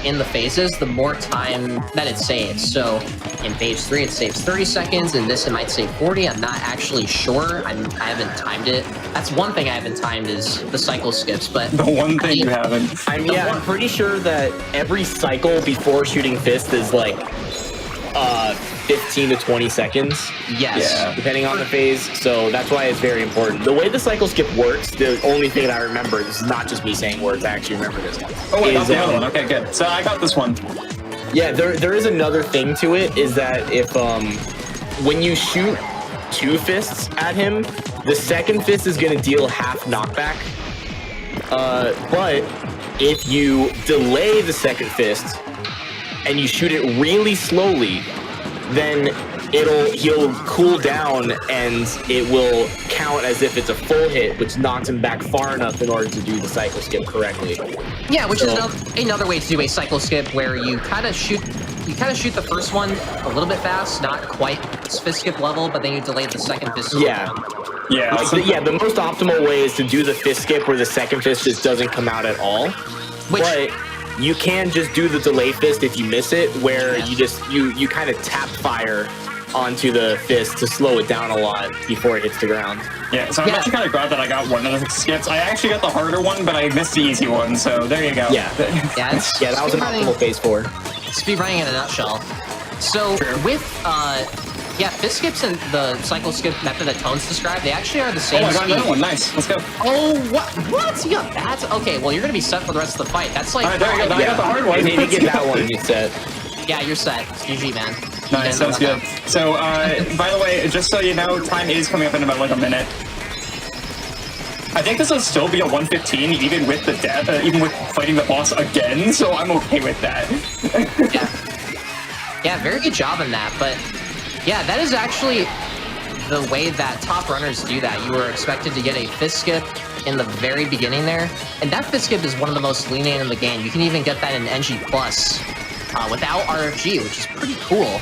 in the phases, the more time that it saves. So in phase 3, it saves 30 seconds. In this, it might save 40. I'm not actually sure. I haven't timed it. That's one thing I haven't timed is the cycle skips. But the one thing you haven't. I'm pretty sure that every cycle before shooting fist is like 15 to 20 seconds. Yes. Yeah. Depending on the phase. So that's why it's very important. The way the cycle skip works, the only thing that I remember, this is not just me saying words, I actually remember this. Oh, wait, that's the other one. Okay, good. So I got this one. Yeah, there is another thing to it, is that if when you shoot 2 fists at him, the second fist is going to deal half knockback. But if you delay the second fist and you shoot it really slowly, then he'll cool down and it will count as if it's a full hit, which knocks him back far enough in order to do the cycle skip correctly. Yeah, which is another way to do a cycle skip where you kind of shoot the first one a little bit fast, not quite fist skip level, but then you delay the second fist skip. Yeah. The most optimal way is to do the fist skip where the second fist just doesn't come out at all. But you can just do the delay fist if you miss it, where you kind of tap fire onto the fist to slow it down a lot before it hits the ground. Yeah, so I'm actually kind of glad that I got one of the skips. I actually got the harder one, but I missed the easy one, so there you go. Yeah. Yeah, That was an optimal phase 4. Speedrunning in a nutshell. So with fist skips and the cycle skip method that Tones described, they actually are the same. Oh, I got speed. another one. Nice. Let's go. Oh, what? You got that? Okay, well, you're gonna be set for the rest of the fight. That's like. All right, there you go. I got the hard one. You need to get that one, you said. Yeah, you're set. GG, man. Nice, sounds good. So, by the way, just so you know, time is coming up in about like a minute. I think this will still be a 115, even with the death, even with fighting the boss again. So I'm okay with that. Yeah, very good job in that. But yeah, that is actually the way that top runners do that. You were expected to get a fist skip in the very beginning there, and that fist skip is one of the most lenient in the game. You can even get that in NG Plus without RFG, which is pretty cool.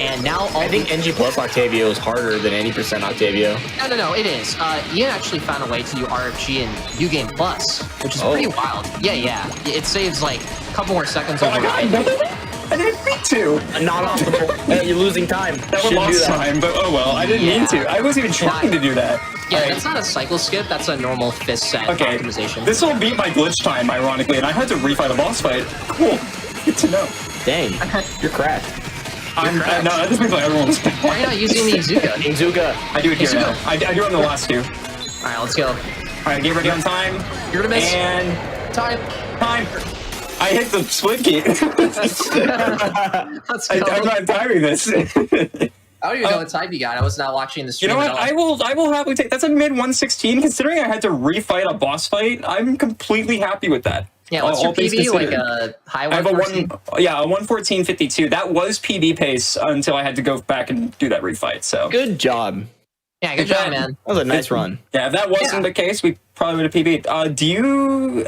And now I think NG Plus Octavio is harder than any % Octavio. No, it is. Ian actually found a way to do RFG in Ugame Plus, which is pretty wild. Yeah. It saves like a couple more seconds over. I didn't mean to. Not optimal. You're losing time. That was lost time, but oh well. I didn't mean to. I wasn't even trying to do that. Yeah, that's not a cycle skip. That's a normal fist set optimization. This will beat my glitch time, ironically, and I had to refight a boss fight. Cool. Good to know. Dang. You're cracked. No, that just means like everyone's. Why are you not using the Izuka? Izuka. I do it here now. I do it on the last two. Alright, let's go. Alright, get ready on time. You're gonna miss. And Time. I hit the split key. Let's go. I'm not timing this. I don't even know what time you got. I was not watching the stream. You know what? I will happily take. That's a mid 116. Considering I had to refight a boss fight, I'm completely happy with that. Yeah, what's your PB? Like a high 114? A 114.52. That was PB pace until I had to go back and do that refight. So good job. Yeah, good job, man. That was a nice run. Yeah, if that wasn't the case, we probably would have PB'd. Do you?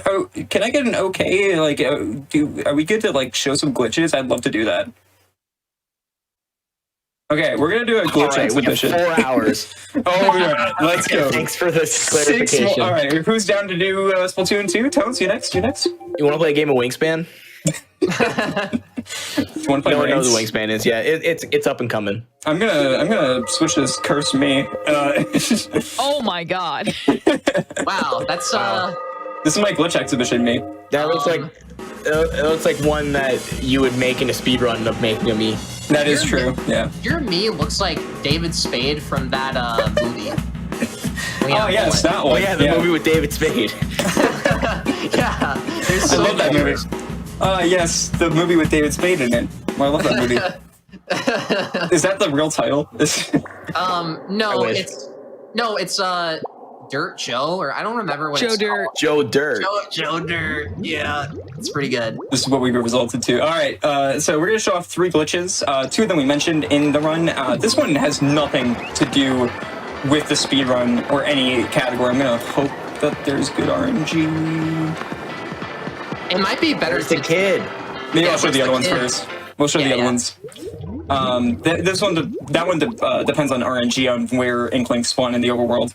Can I get an okay? Like, are we good to like show some glitches? I'd love to do that. Okay, we're gonna do a glitch exhibition. We have 4 hours. Oh, yeah. Let's go. Thanks for this clarification. All right, who's down to do Splatoon 2? Tones, you next. You next. You want to play a game of Wingspan? You want to play? No one knows what Wingspan is. Yeah, it's up and coming. I'm gonna switch this. Curse me. Oh my god. Wow, that's This is my glitch exhibition, me. That looks like it looks like one that you would make in a speedrun of making a me. That is true. Yeah. Your me looks like David Spade from that movie. Oh yes, that one. Oh yeah, the movie with David Spade. Yeah, I love that movie. Yes, the movie with David Spade in it. I love that movie. Is that the real title? No, it's Dirt Joe, or I don't remember what it's Dirt. called. Joe Dirt. Joe Dirt. Yeah, it's pretty good. This is what we resulted to. All right, so we're gonna show off 3 glitches. 2 of them we mentioned in the run. This one has nothing to do with the speed run or any category. I'm gonna hope that there's good RNG. It might be better. Where's the kid? Maybe I'll show the other ones first. We'll show the other ones. That one depends on RNG on where Inklings spawn in the overworld.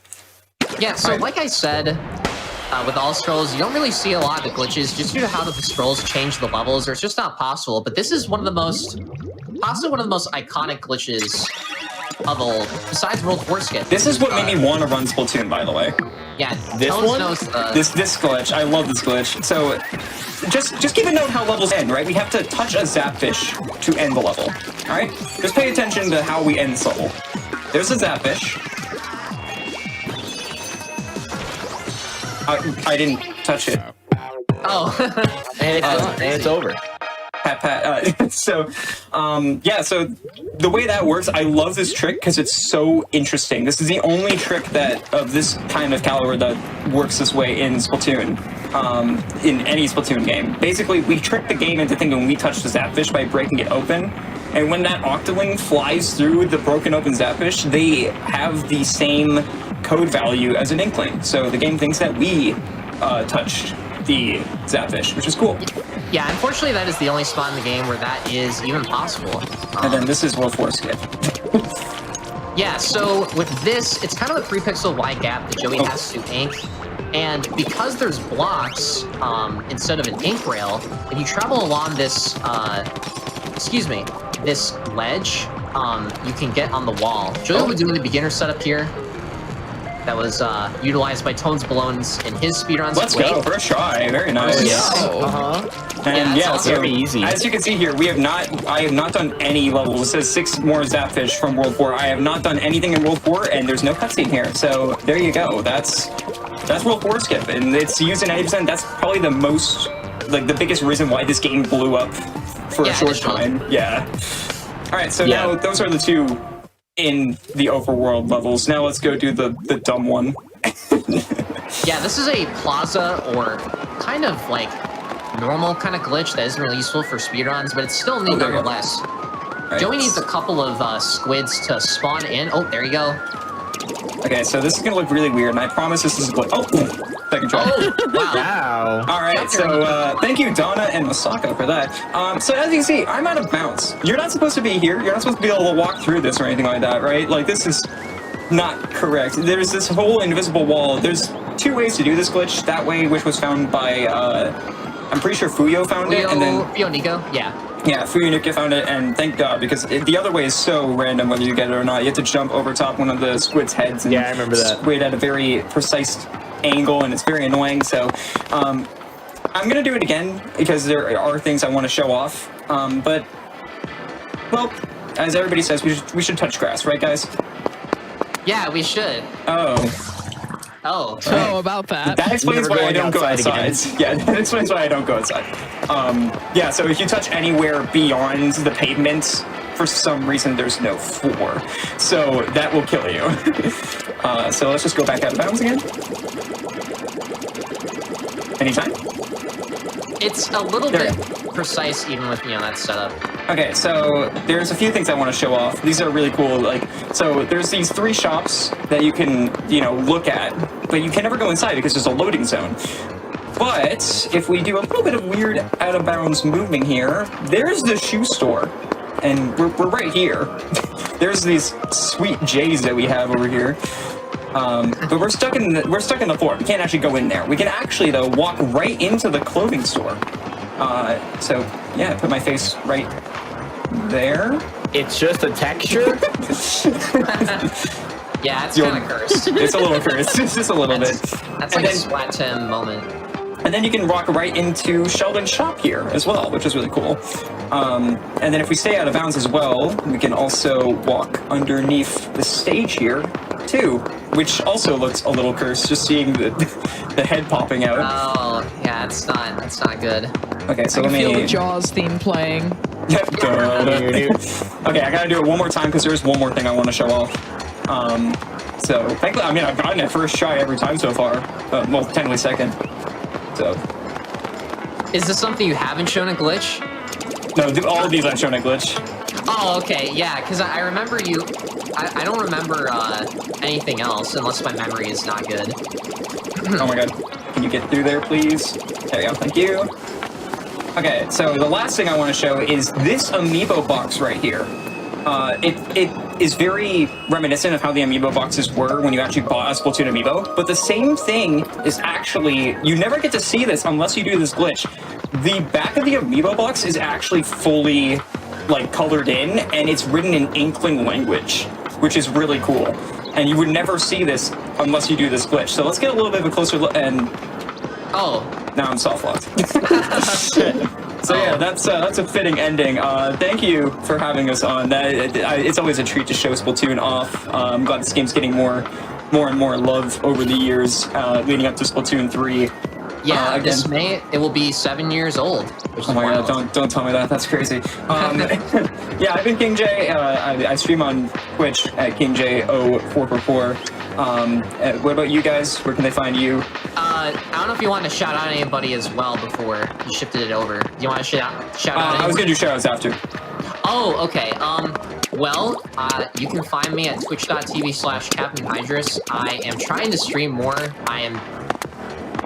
Yeah, so like I said, with all scrolls, you don't really see a lot of the glitches just due to how the scrolls change the levels, or it's just not possible. But this is possibly one of the most iconic glitches of old, besides World War Skip. This is what made me want to run Splatoon, by the way. Yeah, this one? This glitch. I love this glitch. So, just keep a note how levels end, right? We have to touch a Zapfish to end the level. All right? Just pay attention to how we end this level. There's a Zapfish. I didn't touch it. Oh. And it's over. So the way that works, I love this trick because it's so interesting. This is the only trick of this kind of caliber that works this way in Splatoon, in any Splatoon game. Basically, we trick the game into thinking we touched the Zapfish by breaking it open, and when that Octoling flies through the broken open Zapfish, they have the same code value as an Inkling. So the game thinks that we touched the Zapfish, which is cool. Yeah, unfortunately that is the only spot in the game where that is even possible. And then this is World War Skip. Yeah, so with this, it's kind of a 3-pixel wide gap that Joey has to ink. And because there's blocks instead of an ink rail, if you travel along this, this ledge, you can get on the wall. Joey will be doing the beginner setup here. That was utilized by Tones Ballones in his speedruns. Let's go, first try. Very nice. And that's so very easy. as you can see here, I have not done any levels. It says 6 more Zapfish from World 4. I have not done anything in World 4, and there's no cutscene here. So there you go. That's World 4 skip, and it's used in 90%. That's probably the most, like, the biggest reason why this game blew up for a short time. Yeah. All right, so now those are the 2 in the overworld levels. Now let's go do the dumb one. Yeah, this is a plaza or kind of like normal kind of glitch that isn't really useful for speedruns, but it's still neat nonetheless. Right. Joey needs a couple of squids to spawn in. Oh, there you go. Okay, so this is gonna look really weird, and I promise this is a glitch. Oh, second try. Oh, wow. Wow. All right, so thank you, Donna and Masaka, for that. So as you can see, I'm out of bounds. You're not supposed to be here. You're not supposed to be able to walk through this or anything like that, right? Like, this is not correct. There's this whole invisible wall. There's 2 ways to do this glitch. That way, which was found by, I'm pretty sure Fuyo found it, and then... Fuyo Nico, yeah. Yeah, Fuyo Nico found it, and thank God, because the other way is so random whether you get it or not. You have to jump over top one of the squid's heads, and I remember that. Squid at a very precise angle, and it's very annoying, so I'm gonna do it again because there are things I want to show off, but, well, as everybody says, we should touch grass, right, guys? Yeah, we should. Oh, So about that. That explains Never why I going don't go outside outside. Yeah, that explains why I don't go outside. Yeah, so if you touch anywhere beyond the pavement, for some reason there's no floor. So that will kill you. So let's just go back out of bounds again. Anytime? it's a little bit precise even with, that setup. Okay, so there's a few things I want to show off. These are really cool. Like, so there's these 3 shops that you can, look at, but you can never go inside because there's a loading zone. But if we do a little bit of weird out of bounds moving here, there's the shoe store, and we're right here. There's these sweet J's that we have over here. But we're stuck in the floor. We can't actually go in there. We can actually, though, walk right into the clothing store. So yeah, put my face right there. It's just a texture. Yeah, it's kind of cursed. It's a little cursed. It's just a little bit. That's like a Splatoon moment. And then you can walk right into Sheldon's shop here as well, which is really cool. And then if we stay out of bounds as well, we can also walk underneath the stage here too, which also looks a little cursed, just seeing the head popping out. Oh, yeah, that's not good. Okay, so I can let me... feel the Jaws theme playing. Okay, I gotta do it one more time because there's one more thing I want to show off. So, thankfully, I've gotten it first try every time so far. Well, technically second. So. Is this something you haven't shown a glitch? No, all of these I've shown a glitch. Oh, okay, yeah, because I remember you... I don't remember anything else, unless my memory is not good. Oh my god. Can you get through there, please? There you go, thank you. Okay, so the last thing I want to show is this amiibo box right here. It is very reminiscent of how the amiibo boxes were when you actually bought a Splatoon amiibo, but the same thing is actually, you never get to see this unless you do this glitch. The back of the amiibo box is actually fully, colored in, and it's written in Inkling language, which is really cool. And you would never see this unless you do this glitch. So let's get a little bit of a closer look, and... Oh. Now I'm soft-locked. So yeah, that's a fitting ending. Thank you for having us on. It's always a treat to show Splatoon off. I'm glad this game's getting more and more love over the years, leading up to Splatoon 3. Yeah, this May it will be 7 years old. Oh my god! Don't tell me that. That's crazy. Yeah, I've been King J. I stream on Twitch at Kingj0444. What about you guys? Where can they find you? I don't know if you want to shout out anybody as well before you shifted it over. Do you want to shout out anybody? I was gonna do shout outs after. Oh, okay. Well, you can find me at twitch.tv/CaptainHydrus. I am trying to stream more. I am,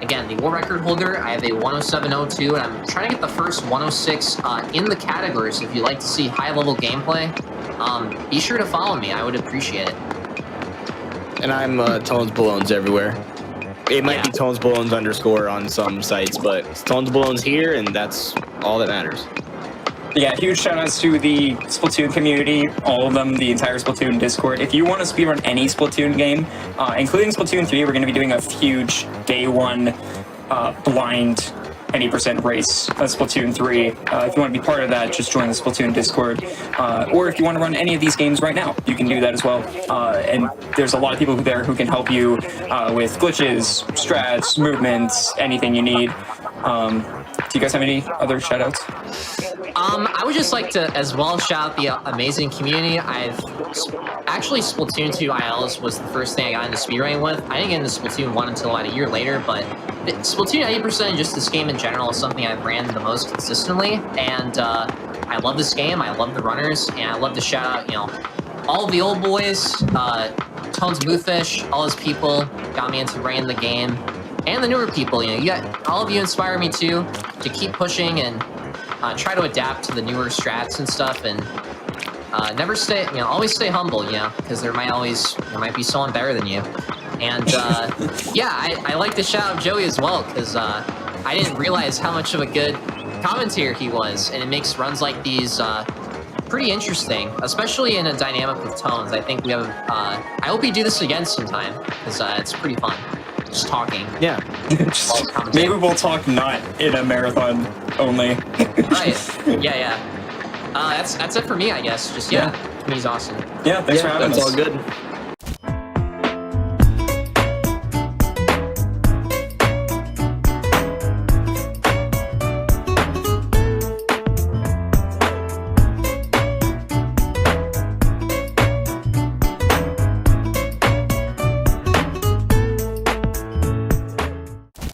again, the world record holder. I have a 107.02, and I'm trying to get the first 106 in the category, so if you'd like to see high-level gameplay, be sure to follow me. I would appreciate it. And I'm Tones Ballones everywhere. It might be Tones Ballones _ on some sites, but it's Tones Ballones here, and that's all that matters. Yeah, huge shout outs to the Splatoon community, all of them, the entire Splatoon Discord. If you want to speedrun any Splatoon game, including Splatoon 3, we're going to be doing a huge day one blind any percent race of Splatoon 3. If you want to be part of that, just join the Splatoon Discord. Or if you want to run any of these games right now, you can do that as well. And there's a lot of people there who can help you with glitches, strats, movements, anything you need. Do you guys have any other shoutouts? I would just like to as well shout out the amazing community. Actually Splatoon 2 ILs was the first thing I got into speedrunning with. I didn't get into Splatoon 1 until about a year later, but Splatoon 80% and just this game in general is something I've ran the most consistently, and I love this game, I love the runners, and I love to shout out, you know, all of the old boys, Tones Boothfish, all his people got me into running the game, and the newer people, you know, all of you inspire me too to keep pushing and try to adapt to the newer strats and stuff, and never stay, you know, always stay humble, you know, because there might be someone better than you. And yeah, I like to shout out Joey as well, because I didn't realize how much of a good commentator he was, and it makes runs like these pretty interesting, especially in a dynamic with Tones. I think we have, I hope we do this again sometime, because it's pretty fun. Just talking. Yeah. Maybe we'll talk not in a marathon only. Right. Yeah. That's it for me, I guess. Just, yeah. He's awesome. Yeah, thanks for having us. That's all good.